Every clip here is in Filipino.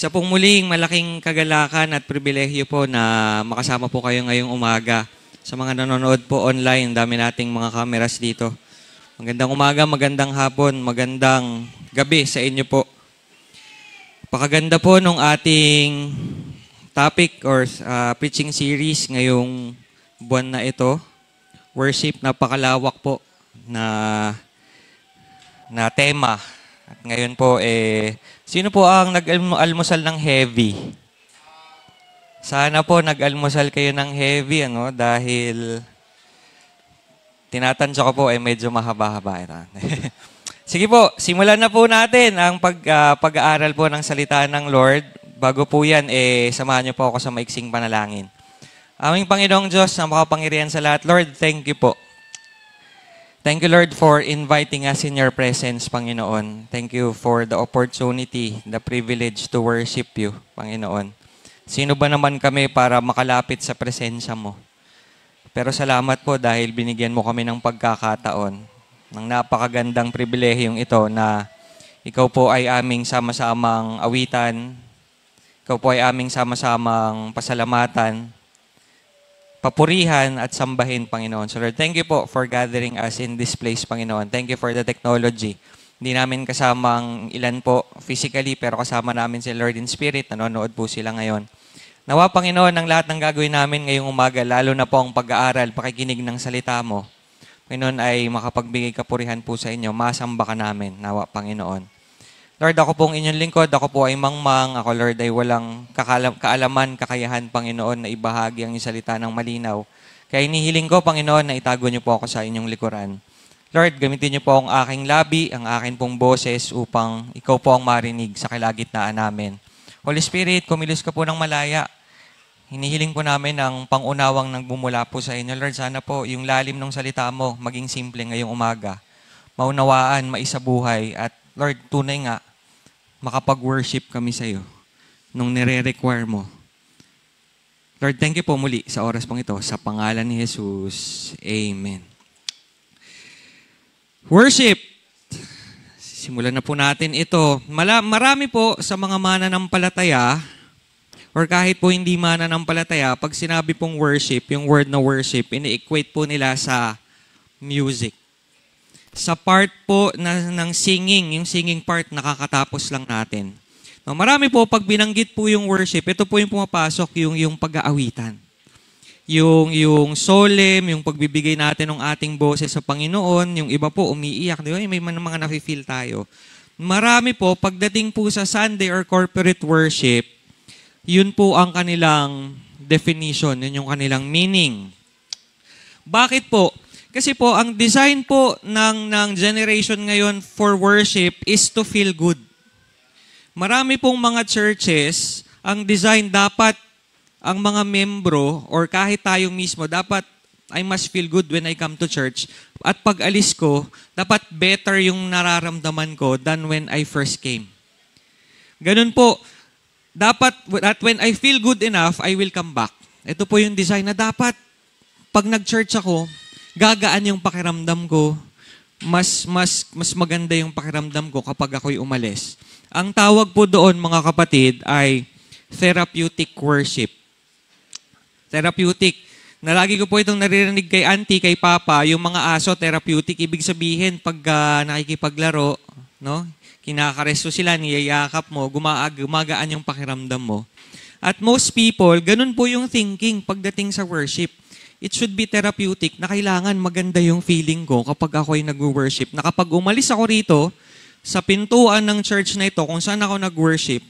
Isa pong muling malaking kagalakan at pribilehyo po na makasama po kayo ngayong umaga. Sa mga nanonood po online, dami nating mga cameras dito. Magandang umaga, magandang hapon, magandang gabi sa inyo po. Pakaganda po nung ating topic or preaching series ngayong buwan na ito. Worship, napakalawak po na tema. At ngayon po, sino po ang nag-almusal ng heavy? Sana po nag-almusal kayo ng heavy, dahil tinatansya ko po medyo mahaba-haba ito. Sige po, simulan na po natin ang pag-aaral po ng salita ng Lord. Bago po yan, samahan niyo po ako sa maiksing panalangin. Aming Panginoong Diyos, na makapangyarihan sa lahat, Lord, thank you po. Thank you, Lord, for inviting us in your presence, Panginoon. Thank you for the opportunity, the privilege to worship you, Panginoon. Sino ba naman kami para makalapit sa presensya mo? Pero salamat po dahil binigyan mo kami ng pagkakataon, ng napakagandang pribilehiyong ito na ikaw po ay aming sama-samang awitan, ikaw po ay aming sama-samang pasalamatan, papurihan at sambahin, Panginoon. So Lord, thank you po for gathering us in this place, Panginoon. Thank you for the technology. Hindi namin kasamang ilan po physically, pero kasama namin si Lord in Spirit. Nanonood po sila ngayon. Nawa, Panginoon, ang lahat ng gagawin namin ngayong umaga, lalo na po ang pag-aaral, pakikinig ng salita mo, Panginoon, ay makapagbigay kapurihan po sa inyo. Masamba ka namin, nawa, Panginoon. Lord, ako pong inyong lingkod, ako po ay mangmang, ako Lord ay walang kaalaman, kakayahan, Panginoon, na ibahagi ang salita ng malinaw. Kaya inihiling ko, Panginoon, na itago niyo po ako sa inyong likuran. Lord, gamitin niyo po ang aking labi, ang aking pong boses upang ikaw po ang marinig sa kalagitnaan namin. Holy Spirit, kumilos ka po ng malaya. Hinihiling po namin ang pangunawang nagbumula po sa inyo. Lord, sana po yung lalim ng salita mo maging simple ngayong umaga. Maunawaan, maisabuhay, at Lord, tunay nga, makapag-worship kami sa iyo nung nire-require mo. Lord, thank you po muli sa oras pong ito. Sa pangalan ni Jesus. Amen. Worship. Simulan na po natin ito. Marami po sa mga mananampalataya or kahit po hindi mananampalataya, pag sinabi pong worship, yung word na worship, ini-equate po nila sa music. Sa part po ng singing, yung singing part, nakakatapos lang natin. No, marami po, pag binanggit po yung worship, ito po yung pumapasok, yung pag-aawitan. Yung solemn, yung pagbibigay natin ng ating boses sa Panginoon, yung iba po umiiyak, di ba? May mga nafe-feel tayo. Marami po, pagdating po sa Sunday or corporate worship, yun po ang kanilang definition, yun yung kanilang meaning. Bakit po? Kasi po, ang design po ng generation ngayon for worship is to feel good. Marami pong mga churches, ang design dapat, ang mga membro, or kahit tayo mismo, dapat, I must feel good when I come to church. At pag alis ko, dapat better yung nararamdaman ko than when I first came. Ganun po, dapat, that when I feel good enough, I will come back. Ito po yung design na dapat, pag nag-church ako, gagaan yung pakiramdam ko, mas maganda yung pakiramdam ko kapag ako'y umalis. Ang tawag po doon, mga kapatid, ay therapeutic worship. Therapeutic. Nalagi ko po itong naririnig kay auntie, kay papa, yung mga aso, therapeutic. Ibig sabihin, pag nakikipaglaro, no? Kinakaresto sila, niyayakap mo, gumagaan yung pakiramdam mo. At most people, ganun po yung thinking pagdating sa worship. It should be therapeutic na kailangan maganda yung feeling ko kapag ako'y nag-worship. Na kapag umalis ako rito, sa pintuan ng church na ito, kung saan ako nag-worship,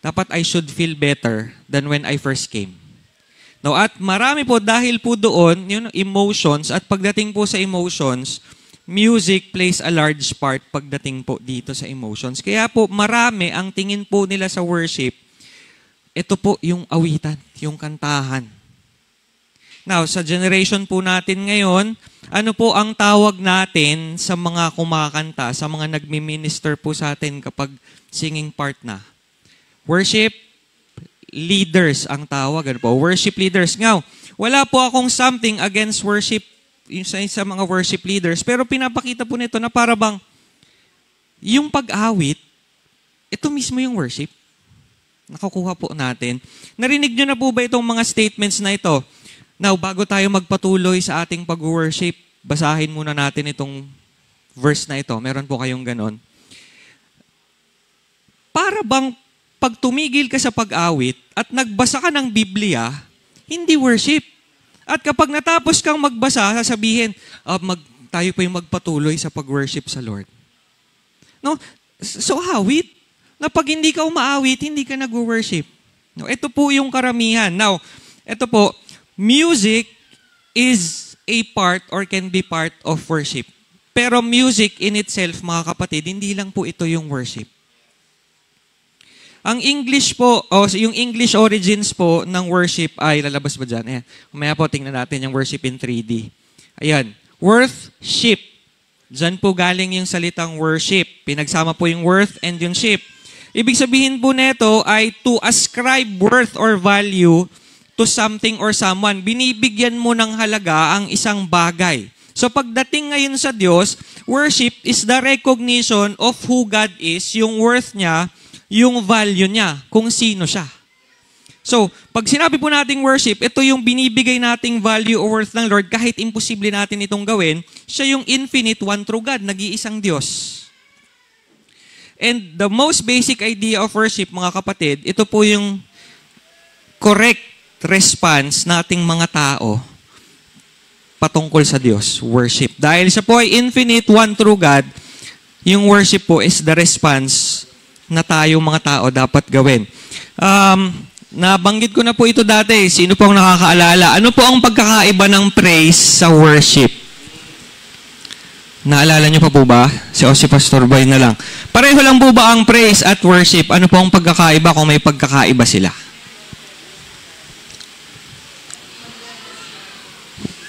dapat I should feel better than when I first came. No, at marami po dahil po doon, yung emotions, at pagdating po sa emotions, music plays a large part pagdating po dito sa emotions. Kaya po marami ang tingin po nila sa worship, ito po yung awitan, yung kantahan. Now, sa generation po natin ngayon, ano po ang tawag natin sa mga kumakanta, sa mga nagmi-minister po sa atin kapag singing part na? Worship leaders ang tawag. Ano po? Worship leaders. Ngaw, wala po akong something against worship sa mga worship leaders, pero pinapakita po nito na para bang yung pag-awit, ito mismo yung worship. Nakukuha po natin. Narinig nyo na po ba itong mga statements na ito? Now, bago tayo magpatuloy sa ating pag-worship, basahin muna natin itong verse na ito. Meron po kayong ganon. Para bang pag tumigil ka sa pag-awit at nagbasa ka ng Biblia, hindi worship. At kapag natapos kang magbasa, sasabihin, tayo pa yung magpatuloy sa pag-worship sa Lord. No? So, awit. Na pag hindi ka umaawit, hindi ka nag-worship. No, ito po yung karamihan. Now, ito po, music is a part or can be part of worship. Pero music in itself, mga kapatid, hindi lang po ito yung worship. Ang English po, yung English origins po ng worship ay, lalabas ba dyan? Ayan. Kumaya po, tingnan natin yung worship in 3D. Ayan. Worth-ship. Dyan po galing yung salitang worship. Pinagsama po yung worth and yung ship. Ibig sabihin po nito ay to ascribe worth or value to something or someone. Binibigyan mo ng halaga ang isang bagay. So pagdating ngayon sa Diyos, worship is the recognition of who God is, yung worth niya, yung value niya, kung sino siya. So, pag sinabi po nating worship, ito yung binibigay nating value or worth ng Lord, kahit imposible natin itong gawin, siya yung infinite one true God, nag-iisang Diyos. And the most basic idea of worship, mga kapatid, ito po yung correct response nating mga tao patungkol sa Diyos, worship. Dahil siya po ay infinite, one true God, yung worship po is the response na tayo mga tao dapat gawin. Nabanggit ko na po ito dati. Sino po ang nakakaalala? Ano po ang pagkakaiba ng praise sa worship? Naalala niyo pa po ba? Si Pastor Boy na lang. Pareho lang po ba ang praise at worship? Ano po ang pagkakaiba kung may pagkakaiba sila?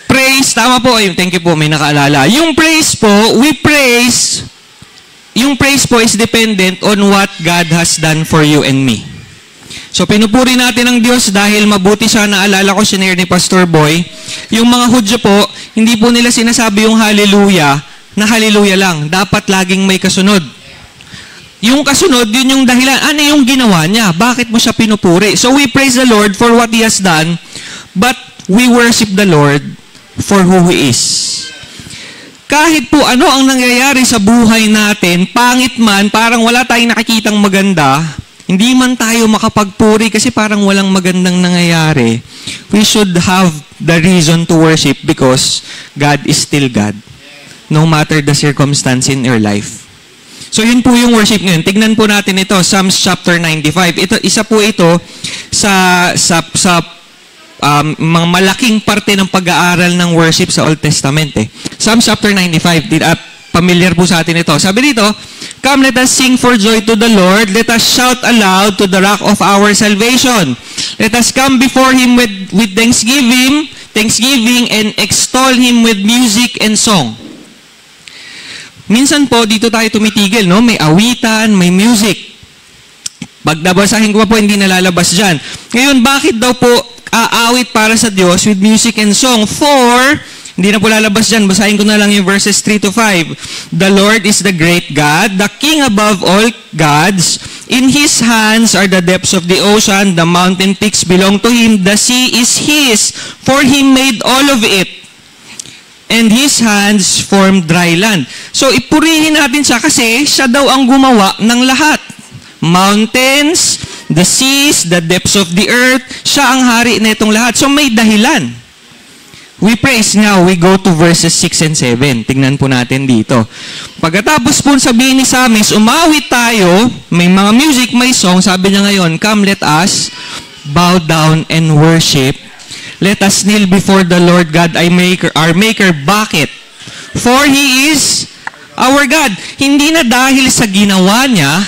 Praise, tama po. Thank you po, may nakaalala. Yung praise po, yung praise po is dependent on what God has done for you and me. So, pinupuri natin ang Diyos dahil mabuti siya. Naalala ko, sinare ni Pastor Boy. Yung mga Hudyo po, hindi po nila sinasabi yung hallelujah na hallelujah lang. Dapat laging may kasunod. Yung kasunod, yun yung dahilan. Ano yung ginawa niya? Bakit mo siya pinupuri? So, we praise the Lord for what He has done, but we worship the Lord for who He is. Kahit po ano ang nangyayari sa buhay natin, pangit man, parang wala tayong nakikitang maganda, hindi man tayo makapagpuri kasi parang walang magandang nangyayari, we should have the reason to worship because God is still God, no matter the circumstance in your life. So yun po yung worship ngayon. Tignan po natin ito, Psalms chapter 95. Isa po ito sa mga malaking parte ng pag-aaral ng worship sa Old Testament. Psalms chapter 95, familiar po sa atin ito. Sabi dito, "Come, let us sing for joy to the Lord. Let us shout aloud to the rock of our salvation. Let us come before Him with thanksgiving, and extol Him with music and song." Minsan po, dito tayo tumitigil, no? May awitan, may music. Pag nabasahin ko pa po, hindi nalalabas dyan. Ngayon, bakit daw po aawit para sa Diyos with music and song? For, hindi na po lalabas dyan, basahin ko na lang yung verses 3 to 5. "The Lord is the great God, the King above all gods. In His hands are the depths of the ocean, the mountain peaks belong to Him, the sea is His, for He made all of it. And His hands formed dry land." So, ipurihin natin siya kasi siya daw ang gumawa ng lahat. Mountains, the seas, the depths of the earth, siya ang hari na itong lahat. So, may dahilan. We praise now, we go to verses 6 and 7. Tingnan po natin dito. Pagkatapos po sabihin ni Psalmist, umawit tayo, may mga music, may song, sabi niya ngayon, "Come, let us bow down and worship. Let us kneel before the Lord God, our Maker." Bakit? For He is our God. Hindi na dahil sa ginawa niya,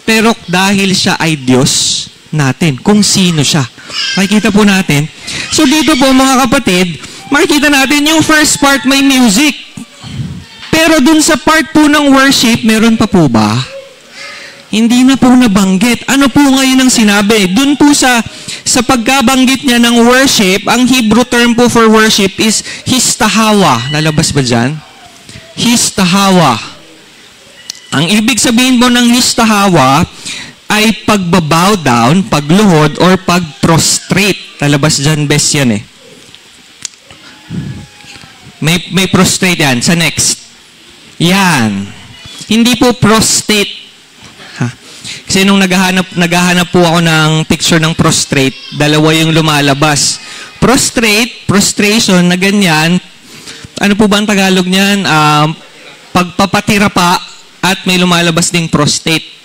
pero dahil siya ay Diyos natin, kung sino siya. Makikita po natin. So dito po mga kapatid, makikita natin yung first part may music. Pero dun sa part po ng worship, meron pa po ba? Hindi na po nabanggit. Ano po ngayon ang sinabi? Dun po sa pagkabanggit niya ng worship, ang Hebrew term po for worship is histahawa. Lalabas ba dyan? Histahawa. Ang ibig sabihin po ng histahawa, ay pagbabow down, pagluhod, or pag-prostrate. Talabas dyan, best yan eh. May prostrate yan. Sa next. Yan. Hindi po prostate. Ha? Kasi nung naghahanap po ako ng picture ng prostrate, dalawa yung lumalabas. Prostrate, prostration na ganyan. Ano po ba ang Tagalog niyan? Pagpapatira pa at may lumalabas ding prostate.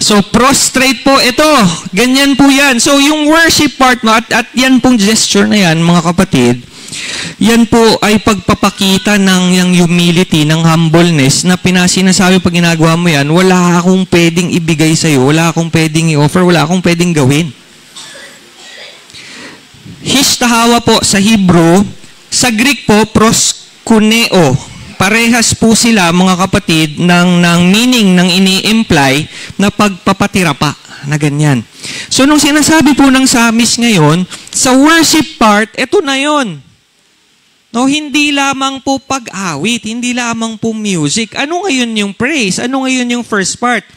So, prostrate po ito. Ganyan po yan. So, yung worship part mo, at yan pong gesture na yan, mga kapatid, yan po ay pagpapakita ng yung humility, ng humbleness, na sinasabi pag ginagawa mo yan, wala akong pwedeng ibigay sa'yo, wala akong pwedeng i-offer, wala akong pwedeng gawin. Hishtahawa po sa Hebrew, sa Greek po, proskuneo. Parehas po sila, mga kapatid, ng meaning ng ini-imply na pagpapatira pa, na ganyan. So, nung sinasabi po ng Psalmist ngayon, sa worship part, eto na yon. No, hindi lamang po pag-awit, hindi lamang po music. Ano ngayon yung praise? Ano ngayon yung first part?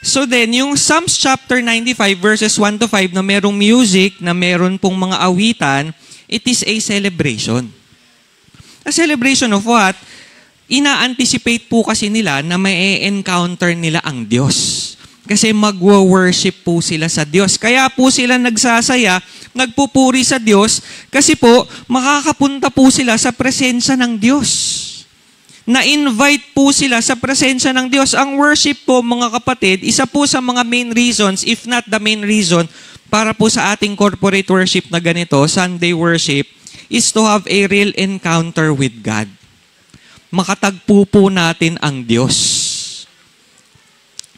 So then, yung Psalms chapter 95 verses 1 to 5 na merong music, na meron pong mga awitan, it is a celebration. A celebration of what? Ina-anticipate po kasi nila na may encounter nila ang Diyos. Kasi magwo-worship po sila sa Diyos. Kaya po sila nagsasaya, nagpupuri sa Diyos, kasi po makakapunta po sila sa presensya ng Diyos. Na-invite po sila sa presensya ng Diyos. Ang worship po, mga kapatid, isa po sa mga main reasons, if not the main reason, para po sa ating corporate worship na ganito, Sunday worship, is to have a real encounter with God. Makatagpo po natin ang Diyos.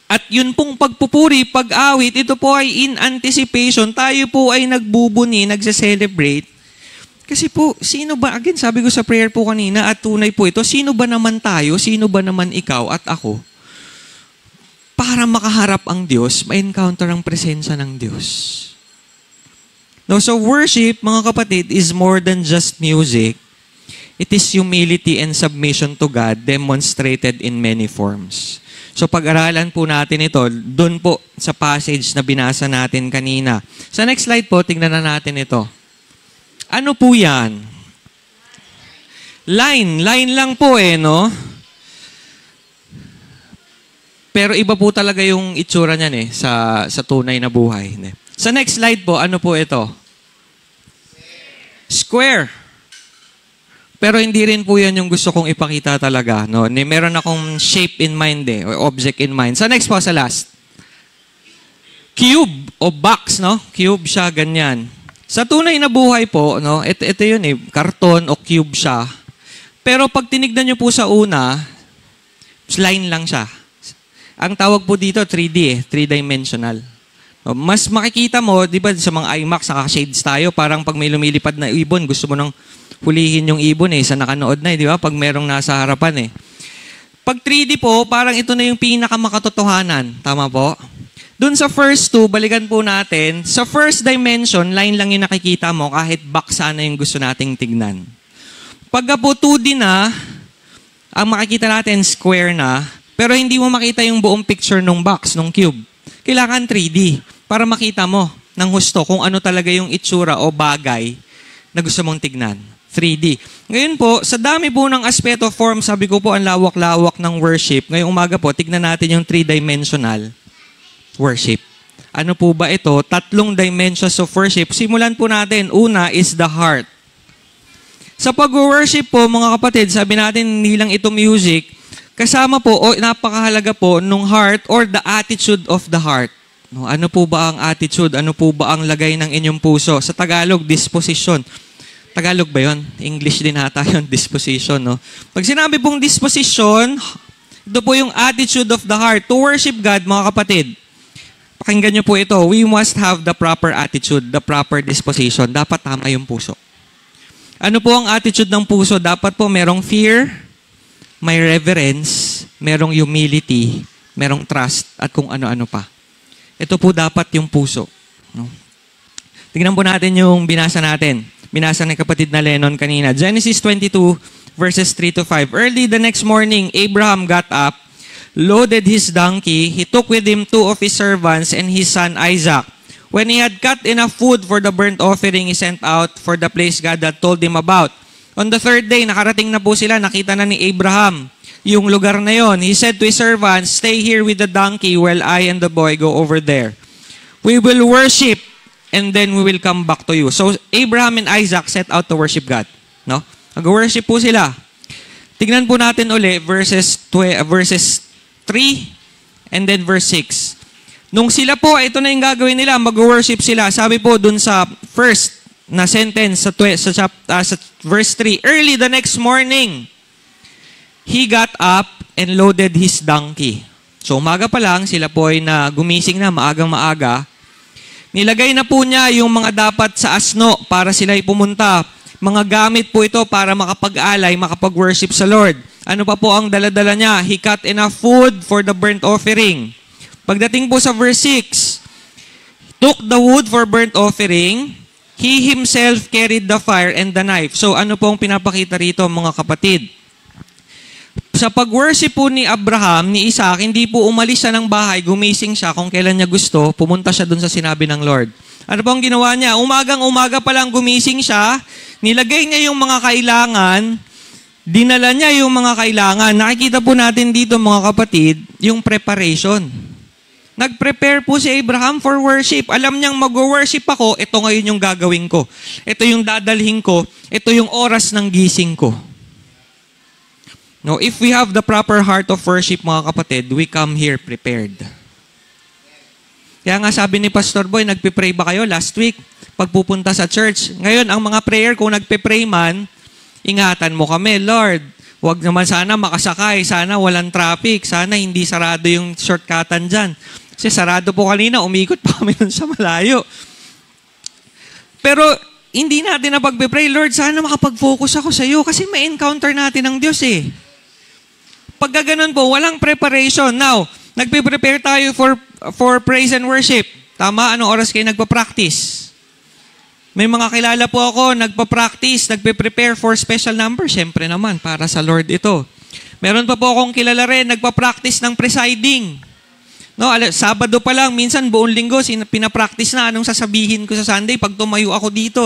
At yun pong pagpupuri, pag-awit, ito po ay in anticipation. Tayo po ay nagbubuni, nagse-celebrate. Kasi po, sino ba, again, sabi ko sa prayer po kanina, at tunay po ito, sino ba naman tayo, sino ba naman ikaw at ako, para makaharap ang Diyos, ma-encounter ang presensya ng Diyos. No, so worship, mga kapatid, is more than just music. It is humility and submission to God demonstrated in many forms. So pag-aralan po natin ito, doon po sa passage na binasa natin kanina. Sa next slide po, tingnan na natin ito. Ano po yan? Line lang po no? Pero iba po talaga yung itsura niyan sa tunay na buhay. Sa next slide po, ano po ito? Square. Pero hindi rin po yan yung gusto kong ipakita talaga. No? Meron akong shape in mind or object in mind. Sa next po, sa last. Cube o box, no? Cube siya, ganyan. Sa tunay na buhay po, no? Ito yun karton o cube siya. Pero pag tinignan nyo po sa una, line lang siya. Ang tawag po dito, 3D three-dimensional. No? Mas makikita mo, di ba, sa mga IMAX, naka-shades tayo, parang pag may lumilipad na ibon, gusto mo nang hulihin yung ibon sa nakanood na di ba? Pag merong nasa harapan Pag 3D po, parang ito na yung pinakamakatotohanan. Tama po? Doon sa first two, balikan po natin, sa first dimension, line lang yung nakikita mo kahit box sana yung gusto nating tignan. Pagka po 2D na, ang makikita natin square na, pero hindi mo makita yung buong picture ng box, ng cube. Kailangan 3D para makita mo ng husto kung ano talaga yung itsura o bagay na gusto mong tignan. 3D. Ngayon po, sa dami po ng aspeto form, sabi ko po, ang lawak-lawak ng worship. Ngayong umaga po, tignan natin yung 3-dimensional worship. Ano po ba ito? 3 dimensions of worship. Simulan po natin. Una is the heart. Sa pag-worship po, mga kapatid, sabi natin, hindi lang ito music, kasama po, napakahalaga po, nung heart or the attitude of the heart. No, ano po ba ang attitude? Ano po ba ang lagay ng inyong puso? Sa Tagalog, disposition. Tagalog ba yun? English din ata yun, disposition. No? Pag sinabi pong disposition, ito po yung attitude of the heart. To worship God, mga kapatid, pakinggan nyo po ito, we must have the proper attitude, the proper disposition. Dapat tama yung puso. Ano po ang attitude ng puso? Dapat po merong fear, may reverence, merong humility, merong trust, at kung ano-ano pa. Ito po dapat yung puso. No? Tingnan po natin yung binasa natin. Binasa ng kapatid na Lennon kanina. Genesis 22, verses 3 to 5. Early the next morning, Abraham got up. loaded his donkey. He took with him 2 of his servants and his son Isaac. When he had cut enough food for the burnt offering, he sent out for the place God had told him about. On the 3rd day, nakarating na po sila, nakita na ni Abraham yung lugar na yon. He said to his servants, "Stay here with the donkey while I and the boy go over there. We will worship and then we will come back to you." So Abraham and Isaac set out to worship God. No? Mag-worship po sila. Tignan po natin uli verses 3 and then verse 6. Nung sila po, ito na yung gagawin nila, mag-worship sila. Sabi po dun sa first na sentence sa verse 3, early the next morning, he got up and loaded his donkey. So umaga pa lang, sila po ay gumising na maagang maaga. Nilagay na po niya yung mga dapat sa asno para sila ay pumunta. Mga gamit po ito para makapag-alay, makapag-worship sa Lord. Ano pa po ang daladala niya? He cut enough food for the burnt offering. Pagdating po sa verse 6, took the wood for burnt offering, he himself carried the fire and the knife. So ano po ang pinapakita rito mga kapatid? Sa pag-worship po ni Abraham, ni Isaac, hindi po umalis siya ng bahay, gumising siya kung kailan niya gusto, pumunta siya dun sa sinabi ng Lord. Ano po ang ginawa niya? Umagang-umaga pa lang gumising siya, nilagay niya yung mga kailangan, dinala niya yung mga kailangan. Nakikita po natin dito mga kapatid, yung preparation. Nag-prepare po si Abraham for worship. Alam niyang mag-worship ako, ito ngayon yung gagawin ko. Ito yung dadalhin ko, ito yung oras ng gising ko. No, if we have the proper heart of worship mga kapatid, we come here prepared. Kaya nga sabi ni Pastor Boy, nagpe-pray ba kayo last week? Pagpupunta sa church. Ngayon, ang mga prayer, kung nagpe-pray man, ingatan mo kami, Lord, wag naman sana makasakay, sana walang traffic, sana hindi sarado yung shortcutan dyan. Kasi sarado po kanina, umikot pa kami nun sa malayo. Pero, hindi natin na pagpe-pray, Lord, sana makapag-focus ako sa iyo kasi may encounter natin ng Diyos eh. Pagka ganun po, walang preparation. Now, nagpe-prepare tayo for praise and worship. Tama? Anong oras kayo nagpa-practice? May mga kilala po ako, nagpa-practice, nagpe-prepare for special number. Siyempre naman, para sa Lord ito. Meron pa po akong kilala rin, nagpa-practice ng presiding. No, Sabado pa lang, minsan buong linggo, pinapractice na anong sasabihin ko sa Sunday pag tumayo ako dito.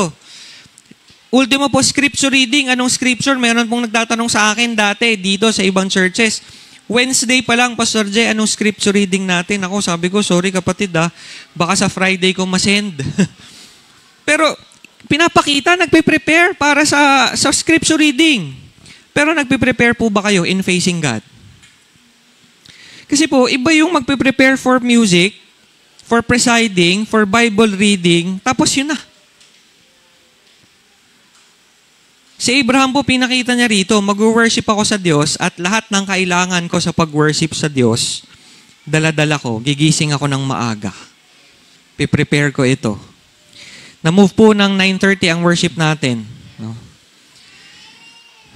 Ultimo po, scripture reading. Anong scripture? Meron pong nagtatanong sa akin dati dito sa ibang churches. Wednesday pa lang, Pastor Jay, anong scripture reading natin? Ako, sabi ko, sorry kapatid baka sa Friday ko masend. Pero, pinapakita, nagpe-prepare para sa scripture reading. Pero nagpe-prepare po ba kayo in facing God? Kasi po, iba yung magpe-prepare for music, for presiding, for Bible reading, tapos yun na. Si Abraham po, pinakita niya rito, mag-worship ako sa Diyos at lahat ng kailangan ko sa pag-worship sa Diyos, dala-dala ko, gigising ako ng maaga. Piprepare ko ito. Na-move po ng 9:30 ang worship natin. No?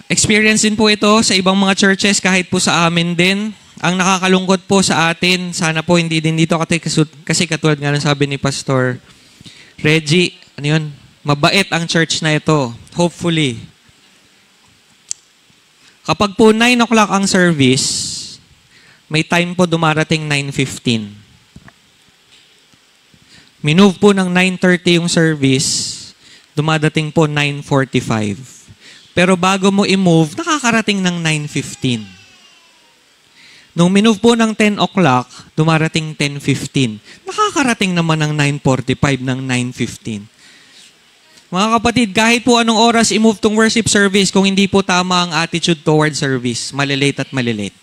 Experience din po ito sa ibang mga churches, kahit po sa amin din. Ang nakakalungkot po sa atin, sana po hindi din dito kasi katulad nga ng sabi ni Pastor Reggie, mabait ang church na ito. Hopefully. Kapag po 9 o'clock ang service, may time po dumarating 9:15. Minove po ng 9:30 yung service, dumadating po 9:45. Pero bago mo i-move, nakakarating ng 9:15. Nung minove po ng 10 o'clock, dumarating 10:15. Nakakarating naman ng 9:45 ng 9:15. Mga kapatid, kahit po anong oras i-move tong worship service, kung hindi po tama ang attitude toward service, malilate at malilate.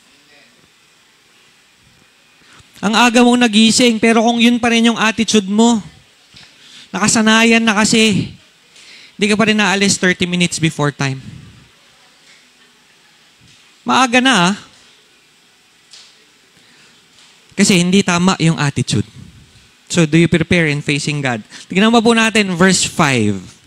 Ang aga mong nagising, pero kung yun pa rin yung attitude mo, nakasanayan na kasi, hindi ka pa rin naalis 30 minutes before time. Maaga na Kasi hindi tama yung attitude. So, do you prepare in facing God? Tignan mo po natin, verse 5.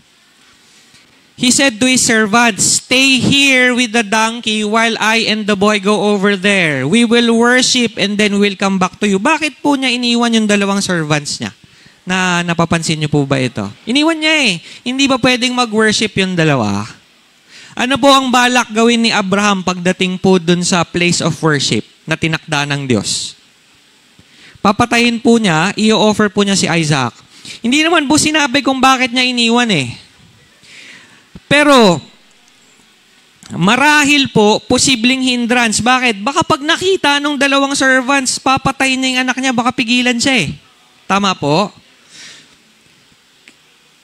He said to his servants, "Stay here with the donkey while I and the boy go over there. We will worship and then we'll come back to you." Bakit po niya iniwan yung dalawang servants niya? Napapansin niyo po ba ito? Iniwan niya eh. Hindi ba pwedeng mag-worship yung dalawa? Ano po ang balak gawin ni Abraham pagdating po dun sa place of worship? na tinakda ng Diyos. Papatayin po niya, i-offer po niya si Isaac. Hindi naman po sinabi kung bakit niya iniwan eh. Pero, marahil po, posibleng hindrance. Bakit? Baka pag nakita nung dalawang servants, papatayin niya yung anak niya, baka pigilan siya eh. Tama po?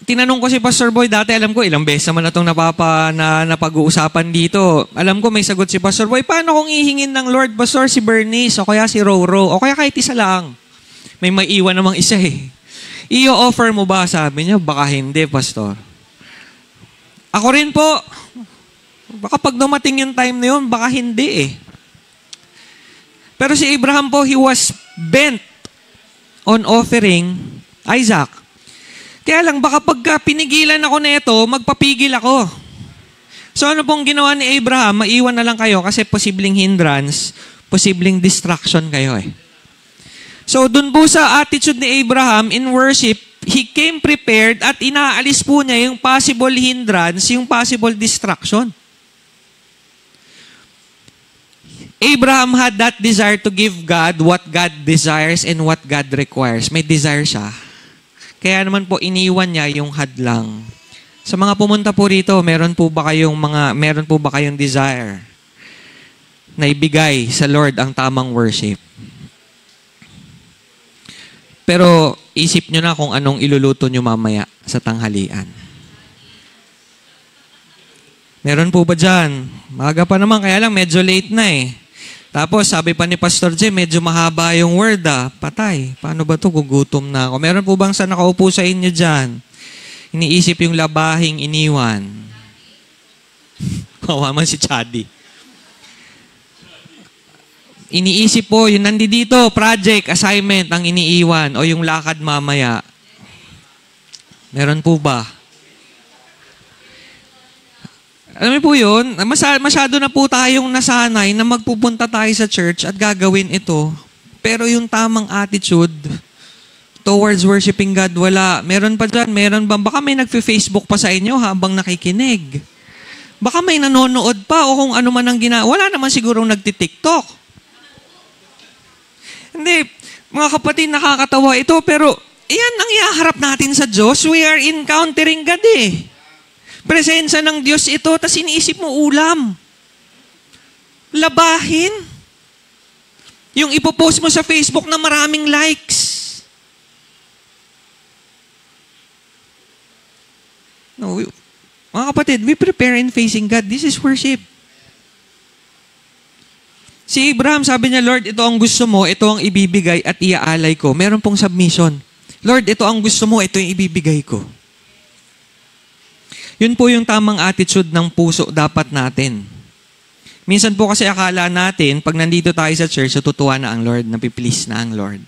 Tinanong ko si Pastor Boy dati, alam ko ilang beses naman na itong napag-uusapan dito. Alam ko may sagot si Pastor Boy, paano kung ihingin ng Lord, Pastor, si Bernice, o kaya si Roro, o kaya kahit isa lang? May maiwan namang isa eh. I-offer mo ba? Sabi niya, baka hindi, Pastor. Ako rin po, baka pag dumating yung time na yun, baka hindi eh. Pero si Abraham po, he was bent on offering Isaac. Kaya lang, baka pagka pinigilan ako na ito, magpapigil ako. So ano pong ginawa ni Abraham? Maiwan na lang kayo kasi posibleng hindrance, posibleng distraction kayo eh. So dun po sa attitude ni Abraham in worship, he came prepared at inaalis po niya yung possible hindrance, yung possible distraction. Abraham had that desire to give God what God desires and what God requires. May desire siya. Kaya naman po iniwan niya yung hadlang. Sa mga pumunta po rito, meron po ba kayong desire na ibigay sa Lord ang tamang worship? Pero isip nyo na kung anong iluluto nyo mamaya sa tanghalian. Meron po ba dyan? Maaga pa naman, kaya lang medyo late na eh. Tapos, sabi pa ni Pastor J, medyo mahaba yung word Patay. Paano ba ito? Gugutom na ako. Meron po bang sa nakaupo sa inyo dyan? Iniisip yung labahing iniwan. Kawawa man si Chadi. Iniisip po, yung nandito, project, assignment, ang iniiwan, o yung lakad mamaya. Meron po ba? Alam mo po yun, masyado na po tayong nasanay na magpupunta tayo sa church at gagawin ito. Pero yung tamang attitude towards worshiping God, wala. Meron pa dyan, meron ba? Baka may nagfe-Facebook pa sa inyo habang nakikinig. Baka may nanonood pa o kung ano man ang wala naman sigurong nagti-TikTok. Hindi, mga kapatid, nakakatawa ito, pero iyan ang ihaharap natin sa Diyos. We are encountering God eh. Presensya ng Diyos ito, tas iniisip mo ulam. Labahin. Yung ipopost mo sa Facebook na maraming likes. No, mga kapatid, we prepare in facing God. This is worship. Si Abraham, sabi niya, Lord, ito ang gusto mo, ito ang ibibigay at iaalay ko. Meron pong submission. Lord, ito ang gusto mo, ito yung ibibigay ko. Yun po yung tamang attitude ng puso dapat natin. Minsan po kasi akala natin, pag nandito tayo sa church, natutuwa na ang Lord, napiplease na ang Lord.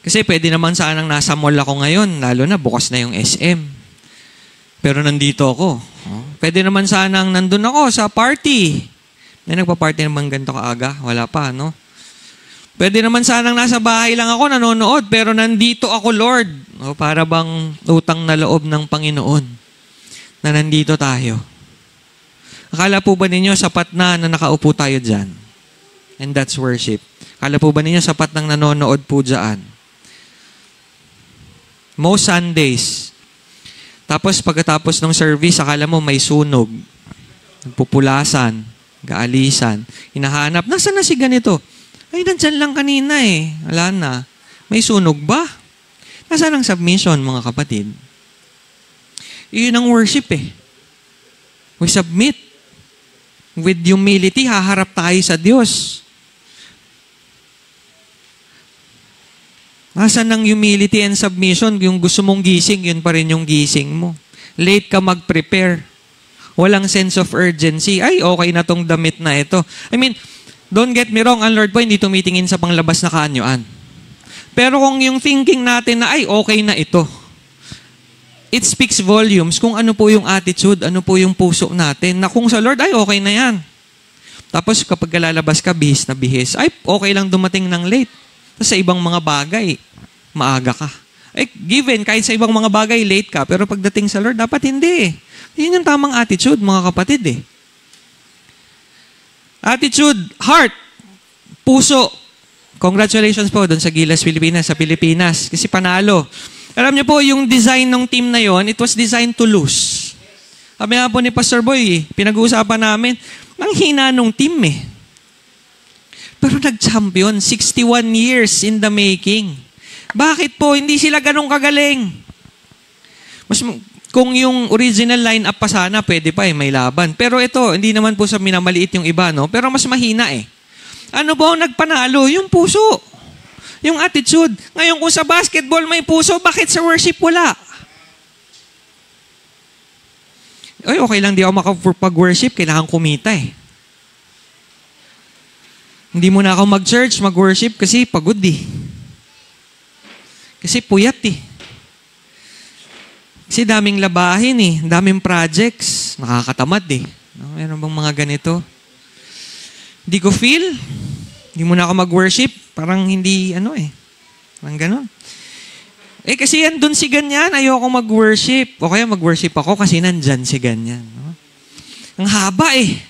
Kasi pwede naman sanang nasa mall ako ngayon, lalo na bukas na yung SM. Pero nandito ako. Pwede naman sanang nandun ako sa party. May nagpa-party naman ganito kaaga? Wala pa, no? Pwede naman sanang nasa bahay lang ako, nanonood, pero nandito ako, Lord. Para bang utang na loob ng Panginoon na nandito tayo. Akala po ba ninyo sapat na nakaupo tayo dyan? And that's worship. Akala po ba ninyo sapat nang nanonood po dyan? Most Sundays. Tapos pagkatapos ng service, akala mo may sunog. Pupulasan, gaalisan, hinahanap. Nasaan na si ganito? Ay, nandyan lang kanina eh. Wala na. May sunog ba? Nasaan ang submission, mga kapatid? Iyon ang worship eh. We submit. With humility, haharap tayo sa Diyos. Nasaan ang humility and submission? Yung gusto mong gising, yun pa rin yung gising mo. Late ka mag-prepare. Walang sense of urgency. Ay, okay na tong damit na ito. I mean, don't get me wrong, ang Lord po hindi tumitingin sa panglabas na kaanyuan. Pero kung yung thinking natin na, ay, okay na ito. It speaks volumes kung ano po yung attitude, ano po yung puso natin, na kung sa Lord, ay, okay na yan. Tapos kapag lalabas ka, bihis na bihis, ay, okay lang dumating ng late. Tapos sa ibang mga bagay, maaga ka. Ay, given, kahit sa ibang mga bagay, late ka, pero pagdating sa Lord, dapat hindi. Yun yung tamang attitude, mga kapatid eh. Attitude, heart. Puso. Congratulations po doon sa Gilas, Pilipinas, sa Pilipinas. Kasi panalo. Alam niyo po, yung design ng team na yon, it was designed to lose. Sabi nga po ni Pastor Boy, pinag-uusapan namin, ang hina nung team eh. Pero nag-champion, 61 years in the making. Bakit po? Hindi sila ganun kagaling. Kung yung original line-up pa sana, pwede pa may laban. Pero ito, hindi naman po sa minamaliit yung iba, no? Pero mas mahina eh. Ano ba ang nagpanalo? Yung puso. Yung attitude. Ngayon, kung sa basketball may puso, bakit sa worship wala? Ay, okay lang, di ako makapag-worship. Kailangan kumita eh. Hindi mo na ako mag-church, mag-worship kasi pagod eh. Kasi puyat eh. Kasi daming labahin eh. Daming projects. Nakakatamad eh. No? Meron bang mga ganito? Hindi ko feel. Hindi mo na ako mag-worship. Parang hindi, parang ganon. Eh kasi yan dun si ganyan. Ayoko mag-worship. O kaya mag-worship ako kasi nandyan si ganyan. No? Ang haba eh.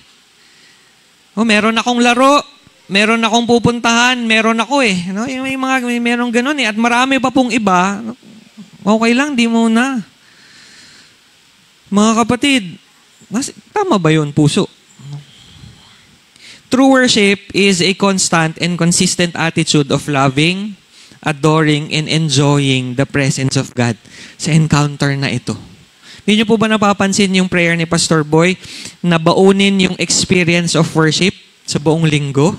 O, meron akong laro. Meron akong pupuntahan. Meron ako eh. No? Meron ganon eh. At marami pa pong iba. Okay lang, di mo na. Mga kapatid, tama ba yun, puso? True worship is a constant and consistent attitude of loving, adoring, and enjoying the presence of God sa encounter na ito. Hindi niyo po ba napapansin yung prayer ni Pastor Boy na baunin yung experience of worship sa buong linggo?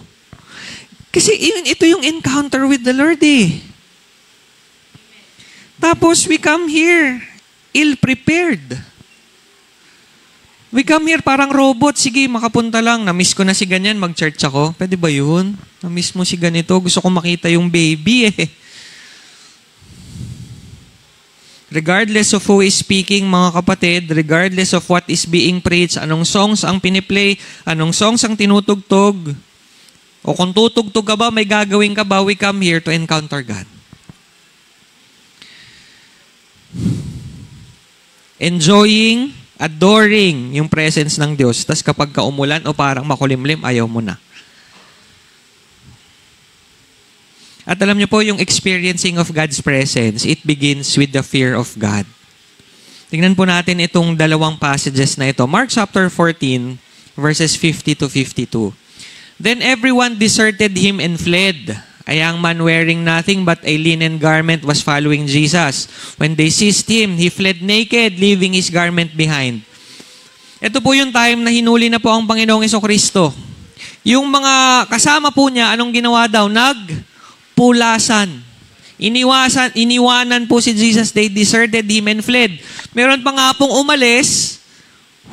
Kasi ito yung encounter with the Lord eh. Tapos we come here ill-prepared. We come here parang robot. Sige, makapunta lang. Na-miss ko na si ganyan, mag-church ako. Pwede ba yun? Na-miss mo si ganito. Gusto ko makita yung baby eh. Regardless of who is speaking, mga kapatid, regardless of what is being preached, anong songs ang piniplay, anong songs ang tinutugtog, o kung tutugtog ka ba, may gagawin ka ba, we come here to encounter God. Enjoying, adoring yung presence ng Diyos. Tas kapag kaumulan o parang makulimlim, ayaw mo na. At alam niyo po, yung experiencing of God's presence, it begins with the fear of God. Tingnan po natin itong dalawang passages na ito. Mark chapter 14, verses 50 to 52. Then everyone deserted him and fled. A young man wearing nothing but a linen garment was following Jesus. When they seized him, he fled naked, leaving his garment behind. Ito po yung time na hinuli na po ang Panginoong Jesucristo. Yung mga kasama po niya, anong ginawa daw? Nagpulasan. Iniwanan po si Jesus. They deserted him and fled. Meron pa nga pong umalis,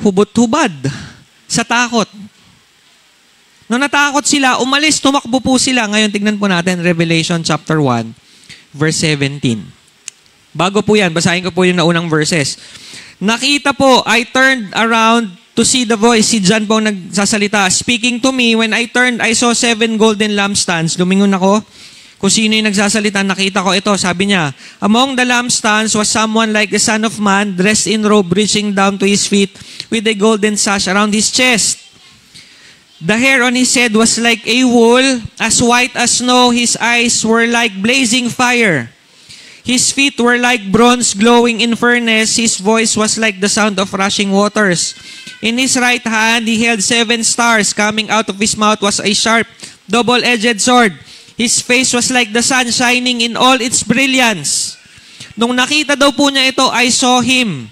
hubot-hubad sa takot. Nung natakot sila, umalis, tumakbo po sila. Ngayon, tignan po natin, Revelation chapter 1, verse 17. Bago po yan, basahin ko po yung naunang verses. Nakita po, I turned around to see the voice. Si John po nagsasalita. Speaking to me, when I turned, I saw 7 golden lampstands. Lumingon ako. Kung sino yung nagsasalita, nakita ko ito. Sabi niya, among the lampstands was someone like the Son of Man, dressed in robe, reaching down to his feet, with a golden sash around his chest. The hair on his head was like a wool, as white as snow. His eyes were like blazing fire. His feet were like bronze glowing in furnace. His voice was like the sound of rushing waters. In his right hand, he held 7 stars. Coming out of his mouth was a sharp, double-edged sword. His face was like the sun shining in all its brilliance. Nung nakita daw po niya ito, I saw him.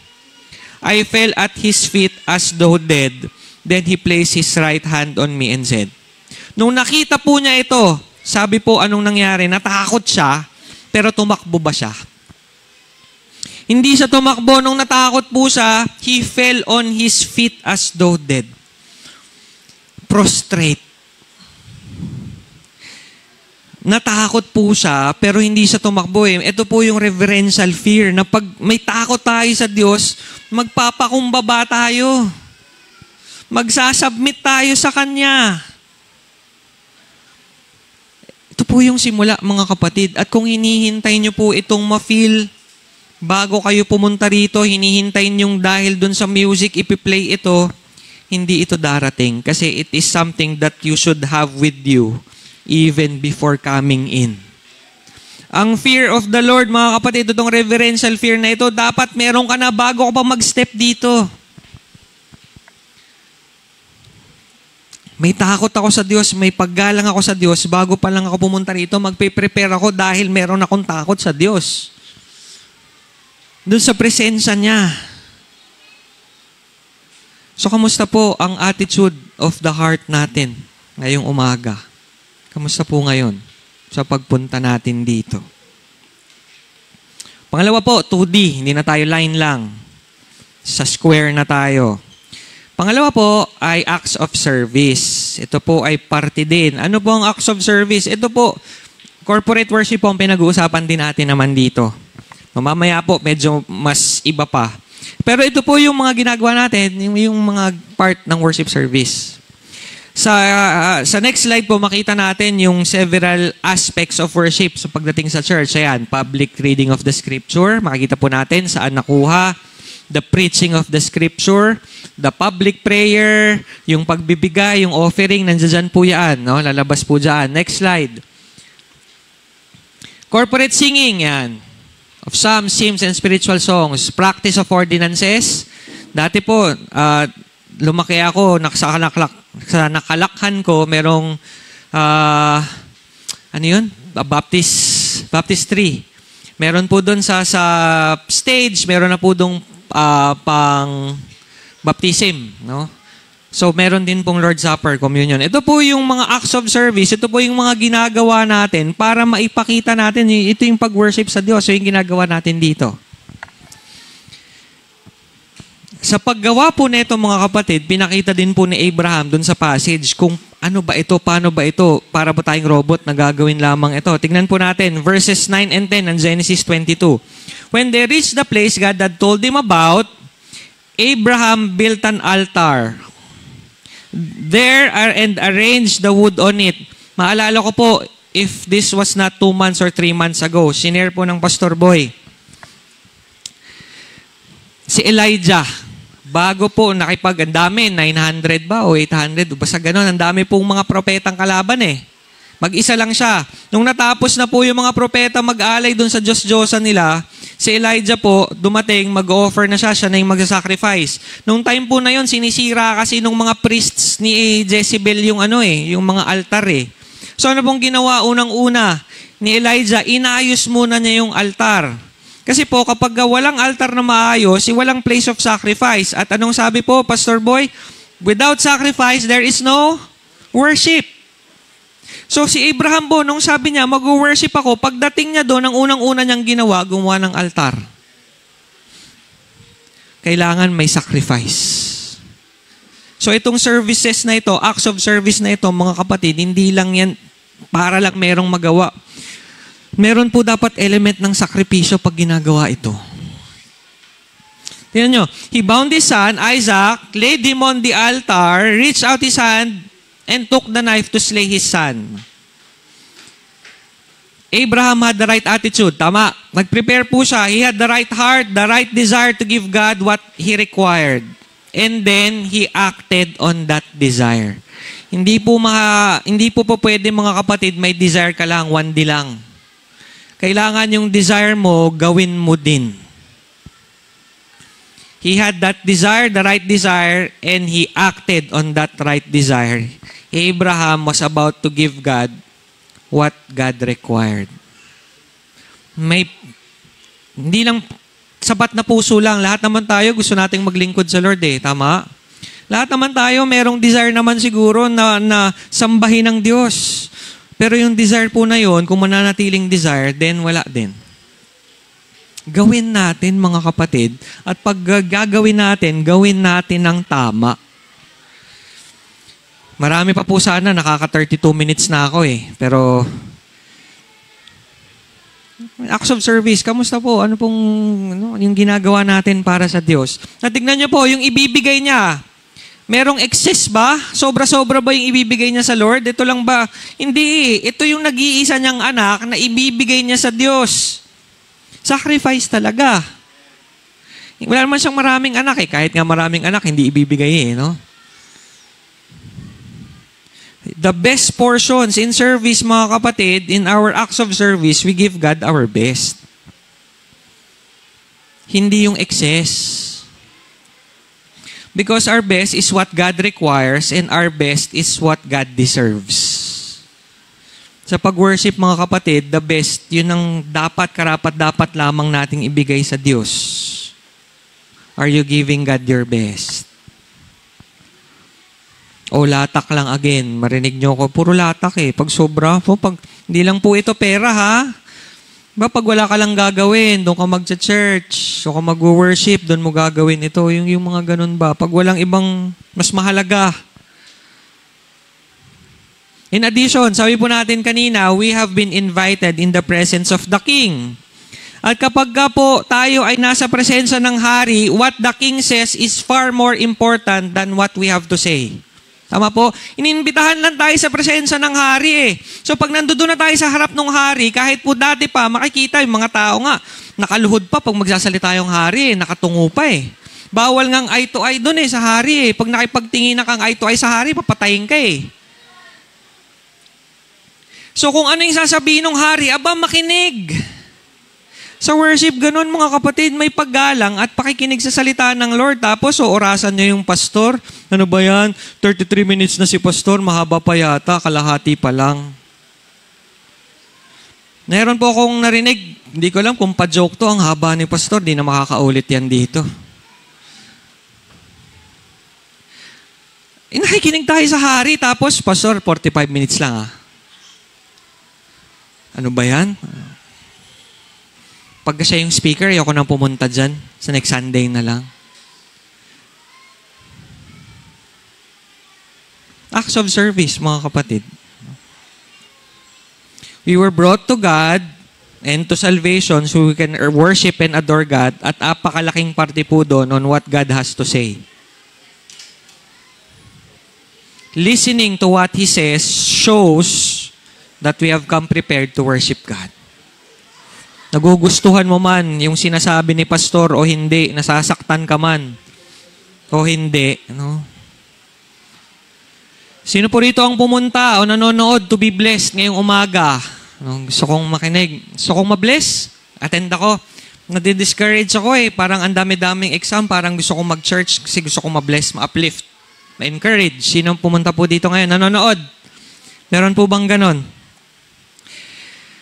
I fell at his feet as though dead. Then he placed his right hand on me and said, nung nakita po niya ito, sabi po anong nangyari? Natakot siya, pero tumakbo ba siya? Hindi siya tumakbo. Nung natakot po siya, he fell on his feet as though dead. Prostrate. Natakot po siya, pero hindi siya tumakbo eh. Ito po yung reverential fear, na pag may takot tayo sa Diyos, magpapakumbaba tayo. Magsasubmit tayo sa Kanya. Ito po yung simula, mga kapatid. At kung hinihintay nyo po itong ma-feel bago kayo pumunta rito, hinihintay nyo dahil dun sa music ipi-play ito, hindi ito darating. Kasi it is something that you should have with you even before coming in. Ang fear of the Lord, mga kapatid, itong reverential fear na ito, dapat meron ka na bago ka pa mag-step dito. May takot ako sa Diyos, may paggalang ako sa Diyos, bago pa lang ako pumunta rito, magpe-prepare ako dahil meron akong takot sa Diyos. Doon sa presensya niya. So, kamusta po ang attitude of the heart natin ngayong umaga? Kamusta po ngayon sa pagpunta natin dito? Pangalawa po, 2D. Hindi na tayo line lang. Sa square na tayo. Pangalawa po ay acts of service. Ito po ay parte din. Ano po ang acts of service? Ito po, corporate worship po ang pinag-uusapan din natin naman dito. Mamaya po, medyo mas iba pa. Pero ito po yung mga ginagawa natin, yung mga part ng worship service. Sa next slide po, makita natin yung several aspects of worship sa pagdating sa church. Ayan, public reading of the scripture. Makikita po natin saan nakuha. The preaching of the scripture, the public prayer, yung pagbibigay, yung offering, nandiyan po yan. No? Lalabas po dyan. Next slide. Corporate singing, yan. Of psalms, hymns, and spiritual songs. Practice of ordinances. Dati po, lumaki ako, sa nakalakhan ko, merong, ano yun? Baptistry. Meron po doon sa stage, meron na po doon pang baptism, no? So, meron din pong Lord's Supper, communion. Ito po yung mga acts of service, ito po yung mga ginagawa natin para maipakita natin, ito yung pag-worship sa Diyos, so yung ginagawa natin dito. Sa paggawa po nito, mga kapatid, pinakita din po ni Abraham dun sa passage kung ano ba ito, paano ba ito, para ba tayong robot na gagawin lamang ito. Tignan po natin, verses 9 and 10 ng Genesis 22. When they reached the place God had told him about, Abraham built an altar there and arranged the wood on it. Maalala ko po, if this was not 2 months or 3 months ago, sinare po ng Pastor Boy. Si Elijah, bago po ang dami, 900 ba o 800, basta ganun, ang dami pong mga propetang kalaban eh. Mag-isa lang siya. Nung natapos na po yung mga propeta mag-alay dun sa Diyos-Diyosan nila, si Elijah po, dumating, mag-offer na siya na yung magsasacrifice. Nung time po na yon, sinisira kasi nung mga priests ni Jezebel yung yung mga altar eh. So ano pong ginawa unang-una ni Elijah? Inayos muna niya yung altar. Kasi po, kapag walang altar na maayos, walang place of sacrifice. At anong sabi po, Pastor Boy? Without sacrifice, there is no worship. So si Abraham po, nung sabi niya, mag-worship ako, pagdating niya doon, ang unang-una niyang ginawa, gumawa ng altar. Kailangan may sacrifice. So itong services na ito, acts of service na ito, mga kapatid, hindi lang yan para lang merong magawa. Meron po dapat element ng sakripisyo pag ginagawa ito. Tingnan nyo, he bound his son, Isaac, laid him on the altar, reached out his hand, and took the knife to slay his son. Abraham had the right attitude. Tama. Nag-prepare po siya. He had the right heart, the right desire to give God what He required. And then, he acted on that desire. Hindi po pwede, mga kapatid, may desire ka lang, one day lang. Kailangan yung desire mo, gawin mo din. He had that desire, the right desire, and he acted on that right desire. Abraham was about to give God what God required. Hindi lang sapat na puso lang. Lahat naman tayo gusto nating maglingkod sa Lord eh. Tama? Lahat naman tayo merong desire naman siguro na sambahin ng Diyos. Pero yung desire po na yon, kung mananatiling desire, then wala din. Gawin natin, mga kapatid, at pag gagawin natin, gawin natin ng tama. Marami pa po sana, nakaka-32 minutes na ako eh. Pero, acts of service, kamusta po? Ano pong yung ginagawa natin para sa Diyos? Natignan niyo po, yung ibibigay niya, merong excess ba? Sobra-sobra ba yung ibibigay niya sa Lord? Ito lang ba? Hindi. Ito yung nag-iisa niyang anak na ibibigay niya sa Diyos. Sacrifice talaga. Wala naman siyang maraming anak eh. Kahit nga maraming anak, hindi ibibigay eh, no? The best portions in service, mga kapatid, in our acts of service, we give God our best. Hindi yung excess. Because our best is what God requires and our best is what God deserves. Sa pag-worship, mga kapatid, the best, yun ang karapat-dapat lamang nating ibigay sa Diyos. Are you giving God your best? O latak lang again. Marinig nyo ko, puro latak eh. Pag sobra po, hindi lang po ito pera ha. Ba, pag wala ka lang gagawin, doon ka mag-church, o ka mag-worship, doon mo gagawin ito. Yung mga ganun ba? Pag walang ibang mas mahalaga. In addition, sabi po natin kanina, we have been invited in the presence of the King. At kapag po tayo ay nasa presensya ng hari, what the King says is far more important than what we have to say. Tama po? Ininbitahan lang tayo sa presensya ng hari eh. So pag nandoon na tayo sa harap ng hari, kahit po dati pa, makikita yung mga tao nga, nakaluhod pa pag magsasalita yung hari eh, nakatungo pa eh. Bawal ngang eye to eye doon eh sa hari eh. Pag nakipagtingin na kang eye to eye sa hari, papatayin ka eh. So kung ano yung sasabihin ng hari, aba makinig. Sa worship, ganun mga kapatid, may paggalang at pakikinig sa salita ng Lord. Tapos, orasan niya yung pastor. Ano ba yan? 33 minutes na si pastor, mahaba pa yata, kalahati pa lang. Meron po akong narinig, hindi ko alam kung pa-joke to, ang haba ni pastor, di na makakaulit yan dito. Nakikinig tayo sa hari, tapos, pastor, 45 minutes lang ah. Ano ba yan? Pagka siya yung speaker, ayoko nang pumunta dyan. Sa next Sunday na lang. Acts of service, mga kapatid. We were brought to God and to salvation so we can worship and adore God at apakalaking parte po doon on what God has to say. Listening to what He says shows that we have come prepared to worship God. Nagugustuhan mo man yung sinasabi ni pastor o hindi, nasasaktan ka man o hindi. No? Sino po rito ang pumunta o nanonood to be blessed ngayong umaga? No, gusto kong makinig. Gusto kong mabless? Attend ako. Nadi-discourage ako eh. Parang ang dami-daming exam. Parang gusto kong mag-church kasi gusto kong ma-bless, ma-uplift, ma-encourage. Sino pumunta po dito ngayon? Nanonood? Meron po bang ganon?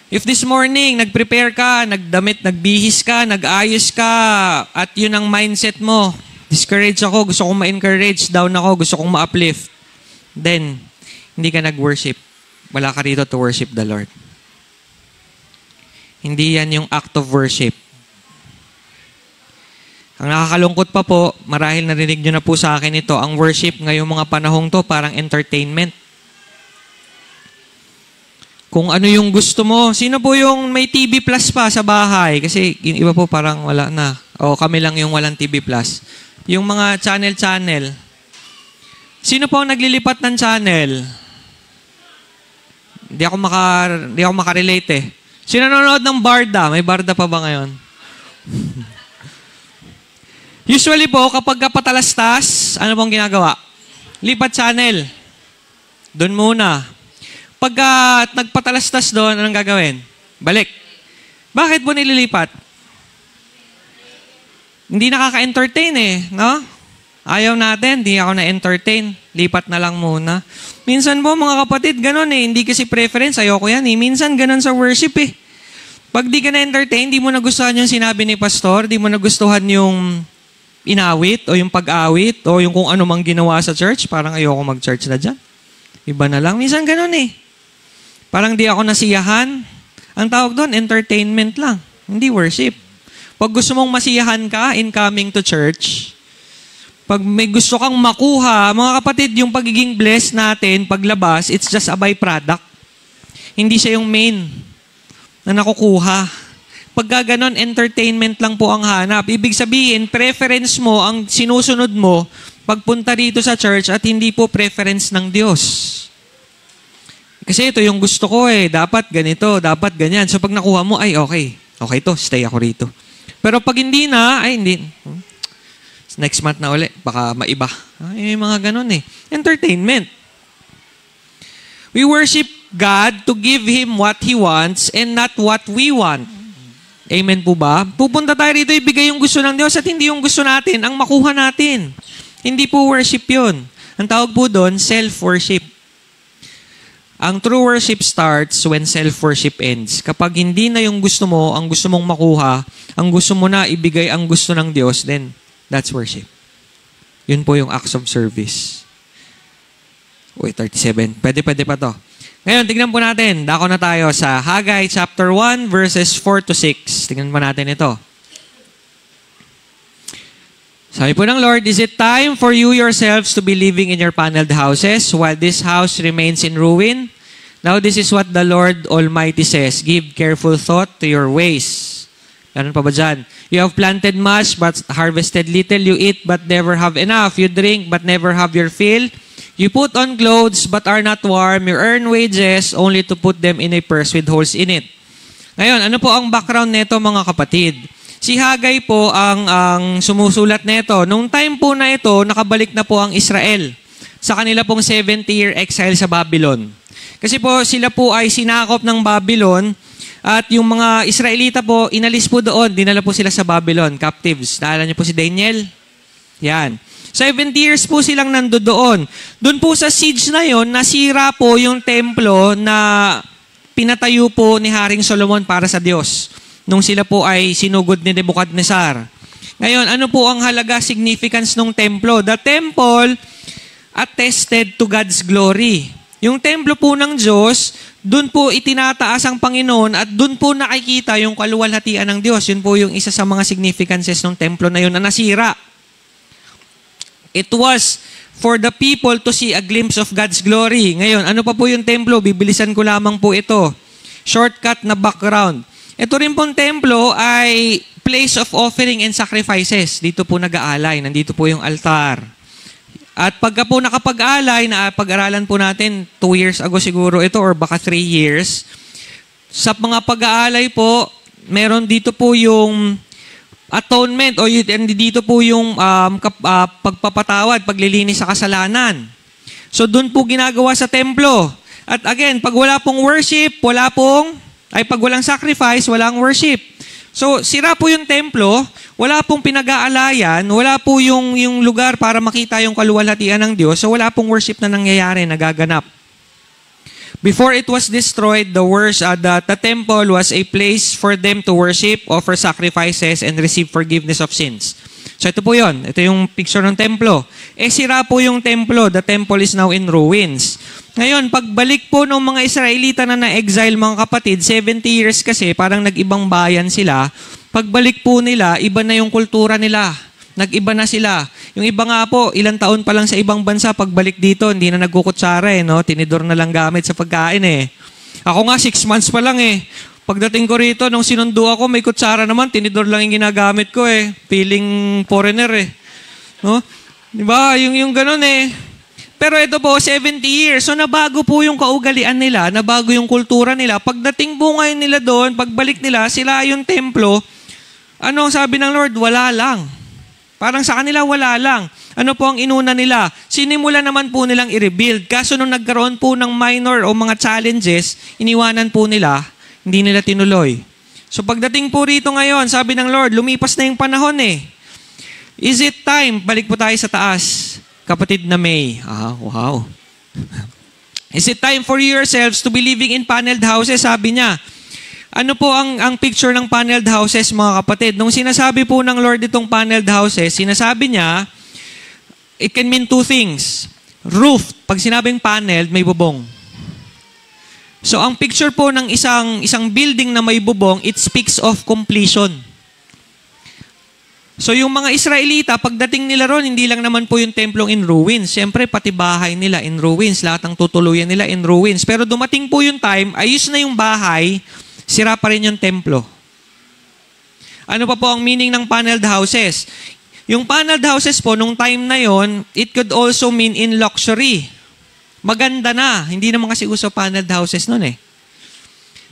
If this morning, nag-prepare ka, nagdamit, nagbihis ka, nag-ayos ka, at yun ang mindset mo, discourage ako, gusto kong ma-encourage, down ako, gusto kong ma-uplift, then, hindi ka nag-worship. Wala ka rito to worship the Lord. Hindi yan yung act of worship. Ang nakakalungkot pa po, marahil narinig nyo na po sa akin ito, ang worship ngayong mga panahong to, parang entertainment. Kung ano yung gusto mo. Sino po yung may TV Plus pa sa bahay? Kasi yung iba po parang wala na. O kami lang yung walang TV Plus. Yung mga channel. Sino po ang naglilipat ng channel? Hindi ako makarelate eh. Sino nanonood ng Barda? May Barda pa ba ngayon? Usually po, kapag kapatalastas, ano pong ginagawa? Lipat channel. Doon muna. Pagka nagpatalastas doon, anong gagawin? Balik. Bakit po nililipat? Hindi nakaka-entertain eh, no? Ayaw natin, di ako na-entertain. Lipat na lang muna. Minsan po mga kapatid, ganun eh. Hindi kasi preference, ayoko yan eh. Minsan ganun sa worship eh. Pag di ka na-entertain, di mo nagustuhan yung sinabi ni pastor, di mo nagustuhan yung inawit o yung pag-awit o yung kung ano mang ginawa sa church, parang ayoko mag-church na dyan. Iba na lang. Minsan ganun eh. Parang di ako nasiyahan. Ang tawag doon, entertainment lang. Hindi worship. Pag gusto mong masiyahan ka in coming to church, pag may gusto kang makuha, mga kapatid, yung pagiging blessed natin, paglabas, it's just a byproduct. Hindi siya yung main na nakukuha. Pagka ganon, entertainment lang po ang hanap. Ibig sabihin, preference mo, ang sinusunod mo, pagpunta dito sa church at hindi po preference ng Diyos. Kasi ito yung gusto ko eh. Dapat ganito, dapat ganyan. So pag nakuha mo, ay okay. Okay to, stay ako rito. Pero pag hindi na, ay hindi. Next month na uli, baka maiba. Ay, may mga ganun eh. Entertainment. We worship God to give Him what He wants and not what we want. Amen po ba? Pupunta tayo rito, ibigay yung gusto ng Diyos at hindi yung gusto natin, ang makuha natin. Hindi po worship yun. Ang tawag po doon, self-worship. Ang true worship starts when self-worship ends. Kapag hindi na yung gusto mo, ang gusto mong makuha, ang gusto mo na ibigay ang gusto ng Diyos, then that's worship. Yun po yung acts of service. Uy, 37. Pwede pa to. Ngayon, tignan po natin. Dako na tayo sa Haggai chapter 1, verses 4 to 6. Tignan po natin ito. Sabi po ng Lord, is it time for you yourselves to be living in your paneled houses while this house remains in ruin? Now this is what the Lord Almighty says. Give careful thought to your ways. Ganun pa ba dyan? You have planted much but harvested little. You eat but never have enough. You drink but never have your fill. You put on clothes but are not warm. You earn wages only to put them in a purse with holes in it. Ngayon, ano po ang background nito mga kapatid? Si Haggai po ang sumusulat nito. Nung time po na ito, nakabalik na po ang Israel sa kanila pong 70-year exile sa Babylon. Kasi po sila po ay sinakop ng Babylon at yung mga Israelita po, inalis po doon, dinala po sila sa Babylon, captives. Naalala niyo po si Daniel? Yan. 70 years po silang nandoon. Doon po sa siege na yon, nasira po yung templo na pinatayo po ni Haring Solomon para sa Diyos nung sila po ay sinugod ni Nebuchadnezzar. Ngayon, ano po ang halaga significance ng templo? The temple attested to God's glory. Yung templo po ng Diyos, doon po itinataas ang Panginoon at doon po nakikita yung kaluwalhatian ng Diyos. Yun po yung isa sa mga significances ng templo na yun na nasira. It was for the people to see a glimpse of God's glory. Ngayon, ano pa po yung templo? Bibilisan ko lamang po ito. Shortcut na background. Ito rin pong templo ay place of offering and sacrifices. Dito po nag-aalay. Nandito po yung altar. At pagka po nakapag-alay, na pag-aralan po natin 2 years ago siguro ito or baka 3 years, sa mga pag-aalay po, meron dito po yung atonement o dito po yung pagpapatawad, paglilinis sa kasalanan. So doon po ginagawa sa templo. At again, pag wala pong worship, pag walang sacrifice, walang worship. So sira po yung templo, wala pong pinag-aalayan, wala po yung lugar para makita yung kaluwalhatian ng Diyos, so wala pong worship na nangyayari, nagaganap. Before it was destroyed, the temple was a place for them to worship, offer sacrifices, and receive forgiveness of sins. So ito po yun. Ito yung picture ng templo. Sira po yung templo. The temple is now in ruins. Ngayon, pagbalik po ng mga Israelita na na-exile, mga kapatid, 70 years kasi, parang nag-ibang bayan sila. Pagbalik po nila, iba na yung kultura nila. Nag-iba na sila. Yung iba nga po, ilang taon pa lang sa ibang bansa, pagbalik dito, hindi na nagkukutsara no? Tinidor na lang gamit sa pagkain Ako nga, 6 months pa lang Pagdating ko rito, nung sinundo ako, may kutsara naman, tinidor lang yung ginagamit ko Feeling foreigner No? Diba? Yung ganun Pero ito po, 70 years. So nabago po yung kaugalian nila, nabago yung kultura nila. Pagdating po ngayon nila doon, pagbalik nila, sila yung templo, ano sabi ng Lord? Wala lang. Parang sa kanila wala lang. Ano po ang inuna nila? Sinimula naman po nilang i-rebuild. Kaso nung nagkaroon po ng minor o mga challenges, iniwanan po nila, hindi nila tinuloy. So pagdating po rito ngayon, sabi ng Lord, lumipas na yung panahon Is it time? Balik po tayo sa taas. Kapatid na May. Wow. Is it time for yourselves to be living in paneled houses? Sabi niya. Ano po ang picture ng paneled houses, mga kapatid? Nung sinasabi po ng Lord itong paneled houses, sinasabi niya, it can mean 2 things. Roof. Pag sinabing paneled, may bubong. So, ang picture po ng isang building na may bubong, it speaks of completion. So, yung mga Israelita, pagdating nila ron, hindi lang naman po yung templong in ruins. Siyempre, pati bahay nila in ruins. Lahat ng tutuluyan nila in ruins. Pero dumating po yung time, ayos na yung bahay, sira pa rin yung templo. Ano pa po ang meaning ng paneled houses? Yung paneled houses po, nung time na yon, it could also mean in luxury. Maganda na. Hindi naman kasi uso paneled houses nun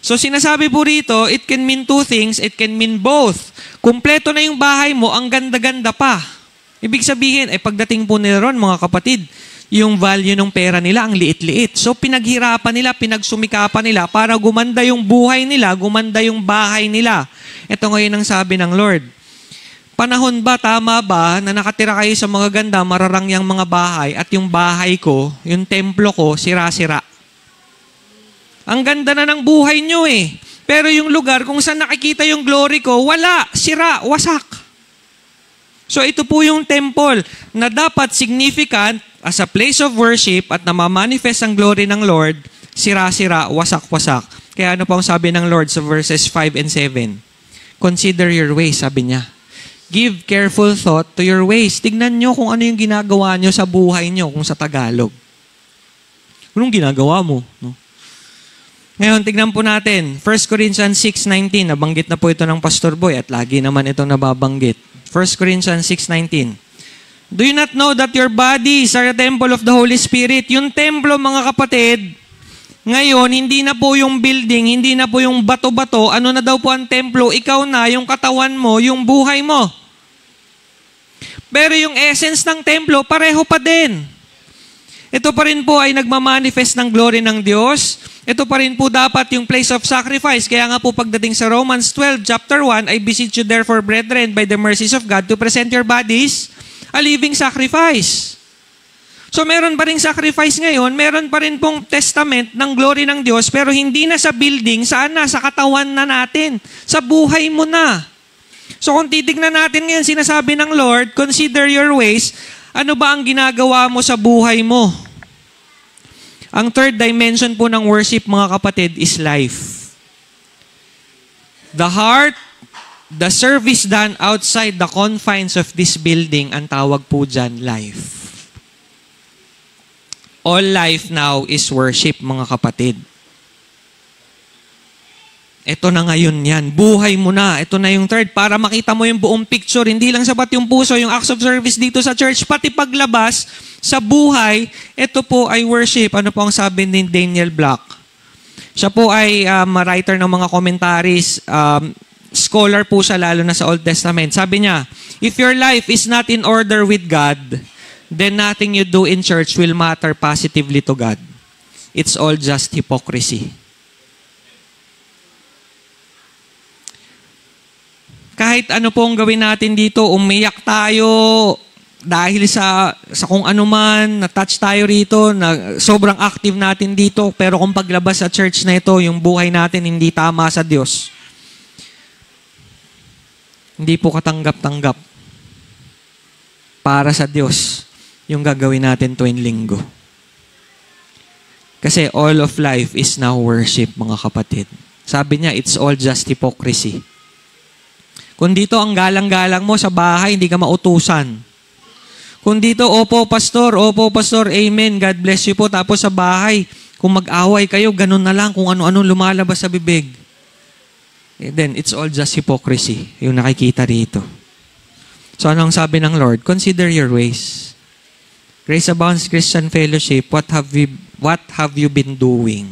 So sinasabi po rito, it can mean 2 things, it can mean both. Kumpleto na yung bahay mo, ang ganda-ganda pa. Ibig sabihin, pagdating po nila ron, mga kapatid, yung value ng pera nila, ang liit-liit. So pinaghirapan nila, pinagsumikapan nila para gumanda yung buhay nila, gumanda yung bahay nila. Ito ngayon ang sabi ng Lord. Panahon ba, tama ba, na nakatira kayo sa mga ganda, mararangyang mga bahay at yung bahay ko, yung templo ko, sira-sira? Ang ganda na ng buhay nyo eh. Pero yung lugar kung saan nakikita yung glory ko, wala, sira, wasak. So ito po yung temple na dapat significant as a place of worship at namamanifest ang glory ng Lord, sira-sira, wasak-wasak. Kaya ano po ang sabi ng Lord sa verses 5 and 7? Consider your ways, sabi niya. Give careful thought to your ways. Tignan nyo kung ano yung ginagawa nyo sa buhay nyo, kung sa Tagalog. Anong ginagawa mo? No? Ngayon, tignan po natin. 1 Corinthians 6:19. Nabanggit na po ito ng Pastor Boy at lagi naman itong nababanggit. 1 Corinthians 6:19. Do you not know that your bodies are a temple of the Holy Spirit? Yung templo, mga kapatid, ngayon, hindi na po yung building, hindi na po yung bato-bato. Ano na daw po ang templo? Ikaw na, yung katawan mo, yung buhay mo. Pero yung essence ng templo, pareho pa din. Ito pa rin po ay nagmamanifest ng glory ng Diyos. Ito pa rin po dapat yung place of sacrifice. Kaya nga po pagdating sa Romans 12, chapter 1, I beseech you therefore, brethren, by the mercies of God, to present your bodies a living sacrifice. So meron pa rin sacrifice ngayon, meron pa rin pong testament ng glory ng Diyos, pero hindi na sa building, saan na? Sa katawan na natin. Sa buhay mo na. So kung titignan natin ngayon, sinasabi ng Lord, consider your ways, ano ba ang ginagawa mo sa buhay mo? Ang third dimension po ng worship, mga kapatid, is life. The heart, the service done outside the confines of this building, ang tawag po dyan, life. All life now is worship, mga kapatid. Ito na ngayon yan. Buhay mo na. Ito na yung third. Para makita mo yung buong picture. Hindi lang sapat yung puso, yung acts of service dito sa church, pati paglabas sa buhay, ito po ay worship. Ano po ang sabi ni Daniel Black? Siya po ay writer ng mga commentaries. Scholar po siya, lalo na sa Old Testament. Sabi niya, if your life is not in order with God, then nothing you do in church will matter positively to God. It's all just hypocrisy. Kahit ano pong gawin natin dito, umiyak tayo dahil sa kung ano man, na-touch tayo rito, na sobrang active natin dito, pero kung paglabas sa church na ito, yung buhay natin hindi tama sa Diyos. Hindi po katanggap-tanggap para sa Diyos yung gagawin natin tuwing linggo. Kasi all of life is now worship, mga kapatid. Sabi niya, it's all just hypocrisy. Kung dito ang galang-galang mo sa bahay, hindi ka mautusan. Kung dito, opo pastor, amen, God bless you po. Tapos sa bahay, kung mag-away kayo, ganun na lang kung ano-ano lumalabas sa bibig. Then, it's all just hypocrisy, yung nakikita rito. So, anong sabi ng Lord? Consider your ways. Grace Abounds Christian Fellowship, what have you been doing?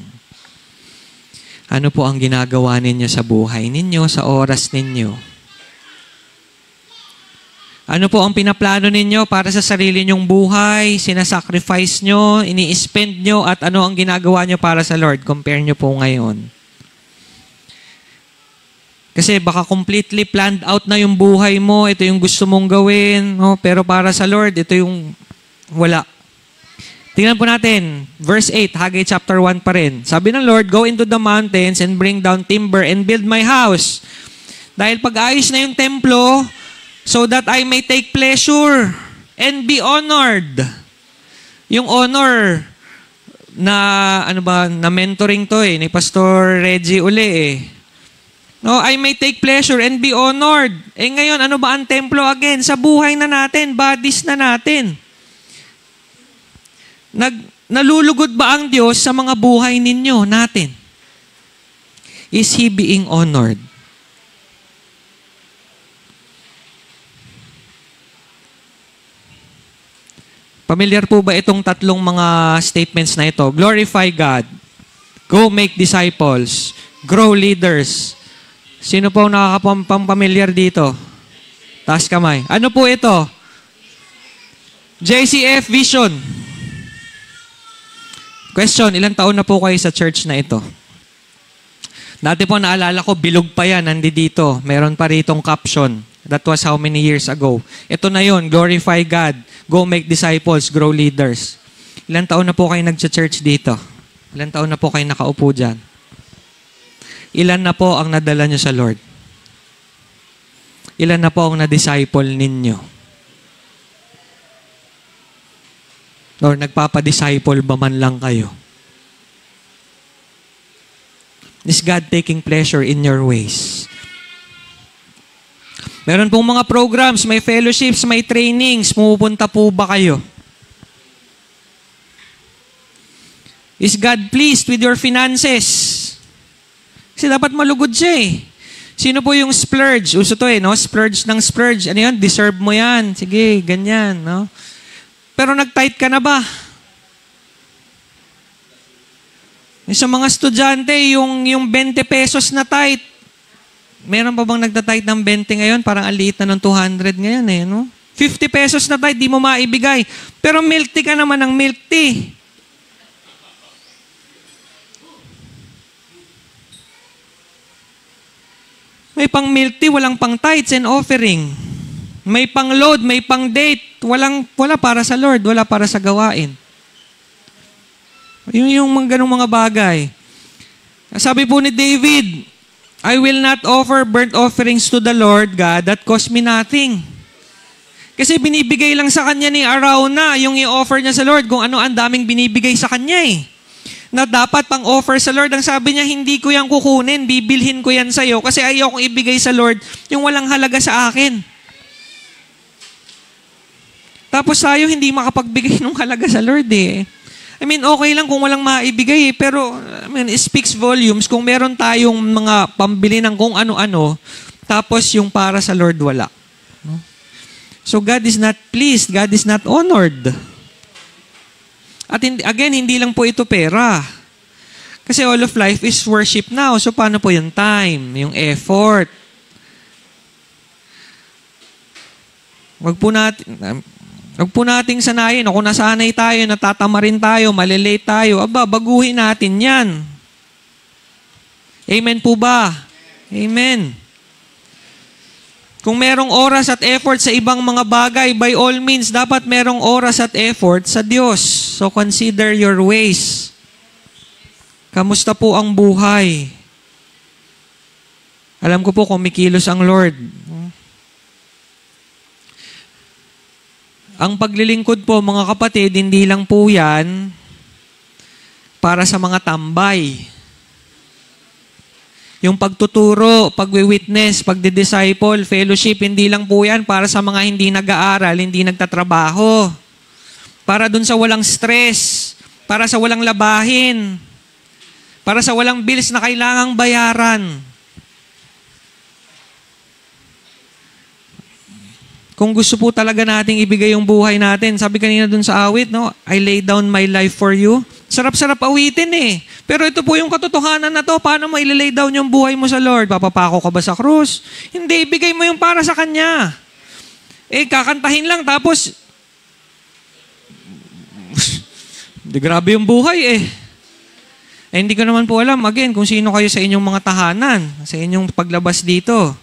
Ano po ang ginagawa ninyo sa buhay ninyo, sa oras ninyo? Ano po ang pinaplano ninyo para sa sarili nyong buhay, sinasacrifice nyo, ini-spend nyo, at ano ang ginagawa nyo para sa Lord? Compare nyo po ngayon. Kasi baka completely planned out na yung buhay mo, ito yung gusto mong gawin, no? Pero para sa Lord, ito yung wala. Tingnan po natin, verse 8, Haggai chapter 1 pa rin. Sabi ng Lord, go into the mountains and bring down timber and build my house. Dahil pag-ayos na yung templo, so that I may take pleasure and be honored. Yung honor na, na mentoring to ni Pastor Reggie uli No, I may take pleasure and be honored. Ngayon, ano ba ang templo again? Sa buhay na natin, bodies na natin. Nalulugod ba ang Diyos sa mga buhay ninyo, natin? Is He being honored? Familiar po ba itong tatlong mga statements na ito? Glorify God, go make disciples, grow leaders. Sino po nakakapamilyar dito? Taas kamay. Ano po ito? JCF Vision. Question, ilang taon na po kayo sa church na ito? Dati po naalala ko, bilog pa yan, nandito. Meron pa ritong caption. That was how many years ago. Ito na yon, glorify God, go make disciples, grow leaders. Ilang taon na po kayo nag-church dito? Ilang taon na po kayo nakaupo dyan? Ilan na po ang nadala nyo sa Lord? Ilan na po ang na-disciple ninyo? Or nagpapadisciple ba man lang kayo? Is God taking pleasure in your ways? Meron pong mga programs, may fellowships, may trainings. Pumupunta po ba kayo? Is God pleased with your finances? Kasi dapat malugod siya eh. Sino po yung splurge? Uso to eh, no? Splurge ng splurge. Ano yan? Deserve mo yan. Sige, ganyan, no? Pero nag-tithe ka na ba? Sa mga estudyante, yung 20 pesos na tithe, meron pa bang nagtatithe ng 20 ngayon? Parang aliit na ng 200 ngayon eh, no? 50 pesos na tithe, di mo maibigay. Pero milk tea ka naman ng milk tea. May pang milk tea, walang pang tithes and offering. May pang load, may pang date. Wala para sa Lord, wala para sa gawain. Yung mga ganong mga bagay. Sabi po ni David, I will not offer burnt offerings to the Lord God that cost me nothing. Kasi binibigay lang sa kanya ni Arauna yung i-offer niya sa Lord kung ano ang daming binibigay sa kanya eh. Na dapat pang offer sa Lord. Ang sabi niya, hindi ko yan kukunin, bibilhin ko yan sa'yo kasi ayaw kong ibigay sa Lord yung walang halaga sa akin. Tapos tayo hindi makapagbigay ng halaga sa Lord eh. I mean, okay lang kung walang maibigay eh, pero it speaks volumes kung meron tayong mga pambili ng kung ano-ano, tapos yung para sa Lord wala. No? So God is not pleased, God is not honored. At again, hindi lang po ito pera. Kasi all of life is worship now. So paano po yung time, yung effort? Wag po nating sanayin. Kung nasanay tayo, natatama rin tayo, malilate tayo, baguhin natin yan. Amen po ba? Amen. Kung merong oras at effort sa ibang mga bagay, by all means, dapat merong oras at effort sa Diyos. So consider your ways. Kamusta po ang buhay? Alam ko po kumikilos ang Lord. Ang paglilingkod po, mga kapatid, hindi lang po yan para sa mga tambay. Yung pagtuturo, pagwi-witness, pagdi-disciple, fellowship, hindi lang po yan para sa mga hindi nag-aaral, hindi nagtatrabaho. Para dun sa walang stress, para sa walang labahin, para sa walang bills na kailangang bayaran. Kung gusto po talaga nating ibigay yung buhay natin, sabi kanina dun sa awit, no? I lay down my life for you. Sarap-sarap awitin eh. Pero ito po yung katotohanan na to. Paano mo ililay down yung buhay mo sa Lord? Papapako ka ba sa krus? Hindi, ibigay mo yung para sa Kanya. Kakantahin lang tapos, di grabe yung buhay hindi ko naman po alam, again, kung sino kayo sa inyong mga tahanan, sa inyong paglabas dito.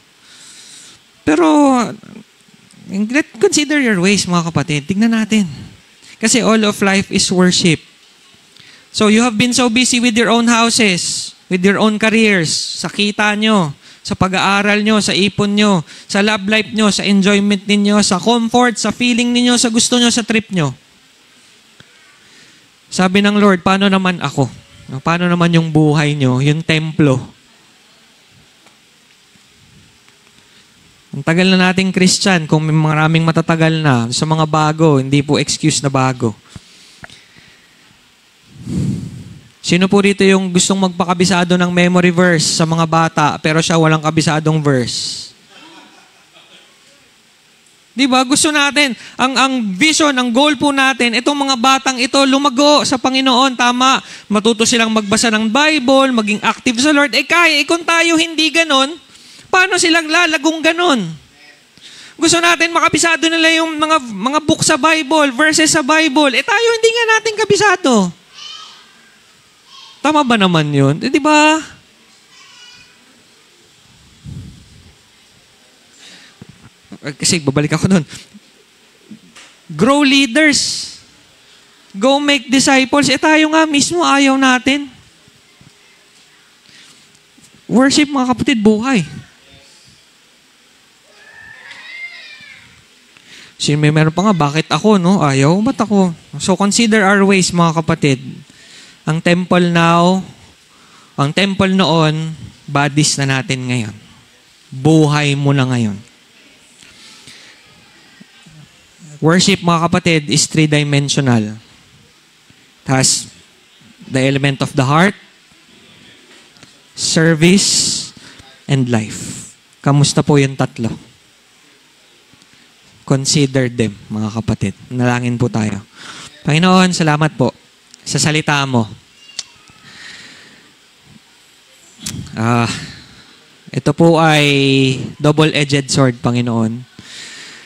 Pero, consider your ways, mga kapatid. Tignan natin. Kasi all of life is worship. So you have been so busy with your own houses, with your own careers, sa kita nyo, sa pag-aaral nyo, sa ipon nyo, sa love life nyo, sa enjoyment ninyo, sa comfort, sa feeling ninyo, sa gusto nyo, sa trip nyo. Sabi ng Lord, paano naman ako? Paano naman yung buhay nyo, yung templo? Ang tagal na nating Christian, kung may maraming matatagal na, sa mga bago, hindi po excuse na bago. Sino po rito yung gustong magpakabisado ng memory verse sa mga bata, pero siya walang kabisadong verse? Di ba? Gusto natin, ang vision, ang goal po natin, itong mga batang ito, lumago sa Panginoon, tama. Matuto silang magbasa ng Bible, maging active sa Lord. Kaya, kung tayo hindi ganon, paano silang lalagong ganon? Gusto natin makabisado nila yung mga book sa Bible, verses sa Bible. Tayo hindi nga natin kabisado. Tama ba naman yun? Di ba? Kasi babalik ako nun. Grow leaders. Go make disciples. Tayo nga mismo ayaw natin. Worship, mga kapatid, buhay. Meron pa nga, bakit ako, no? Ayaw, ba't ako? So, consider our ways, mga kapatid. Ang temple now, ang temple noon, bodies na natin ngayon. Buhay mo na ngayon. Worship, mga kapatid, is three-dimensional. It has the element of the heart, service, and life. Kamusta po yung tatlo? Consider them, mga kapatid. Nalangin po tayo. Panginoon, salamat po sa salita mo. Ito po ay double-edged sword, Panginoon.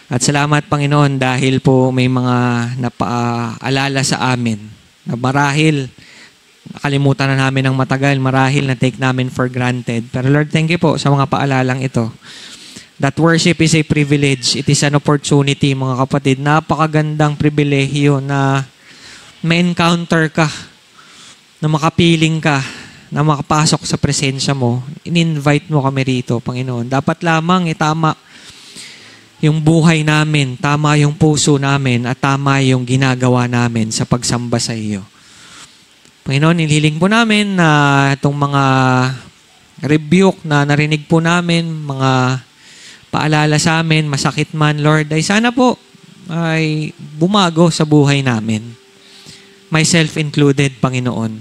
At salamat, Panginoon, dahil po may mga napaalala sa amin na marahil nakalimutan na namin ng matagal, marahil na take namin for granted. Pero Lord, thank you po sa mga paalalang ito. That worship is a privilege. It is an opportunity, mga kapatid. Napakagandang pribilehyo na ma-encounter ka, na makapiling ka, na makapasok sa presensya mo. In-invite mo kami rito, Panginoon. Dapat lamang tama yung buhay namin, tama yung puso namin, at tama yung ginagawa namin sa pagsamba sa iyo. Panginoon, inihiling po namin na itong mga rebuke na narinig po namin, mga paalala sa amin, masakit man, Lord, ay sana po ay bumago sa buhay namin. Myself included, Panginoon.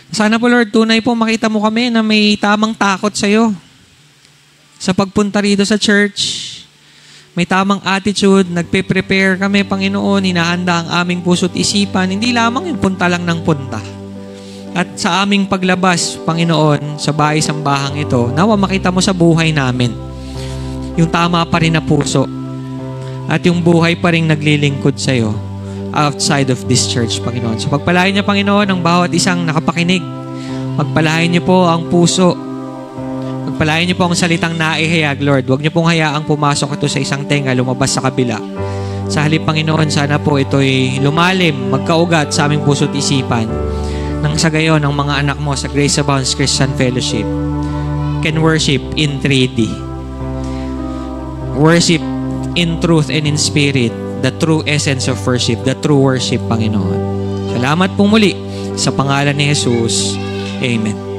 Sana po, Lord, tunay po makita mo kami na may tamang takot sa iyo. Sa pagpunta rito sa church, may tamang attitude, nagpe-prepare kami, Panginoon, hinahanda ang aming puso't isipan, hindi lamang yung punta lang ng punta. At sa aming paglabas, Panginoon, sa bahay-sambahang ito, nawa makita mo sa buhay namin yung tama pa rin na puso at yung buhay pa rin naglilingkod sa iyo outside of this church, Panginoon. So pagpalain niyo, Panginoon, ang bawat isang nakapakinig. Pagpalain niyo po ang puso. Pagpalain niyo po ang salitang naihayag, Lord. Huwag niyo pong hayaang pumasok ito sa isang tenga, lumabas sa kabila. Sa halip, Panginoon, sana po ito'y lumalim, magkaugat sa aming puso't isipan. Nang sa gayon, ang mga anak mo sa Grace Abounds Christian Fellowship can worship in 3D. Worship in truth and in spirit, the true essence of worship, the true worship, Panginoon. Salamat po muli sa pangalan ni Jesus. Amen.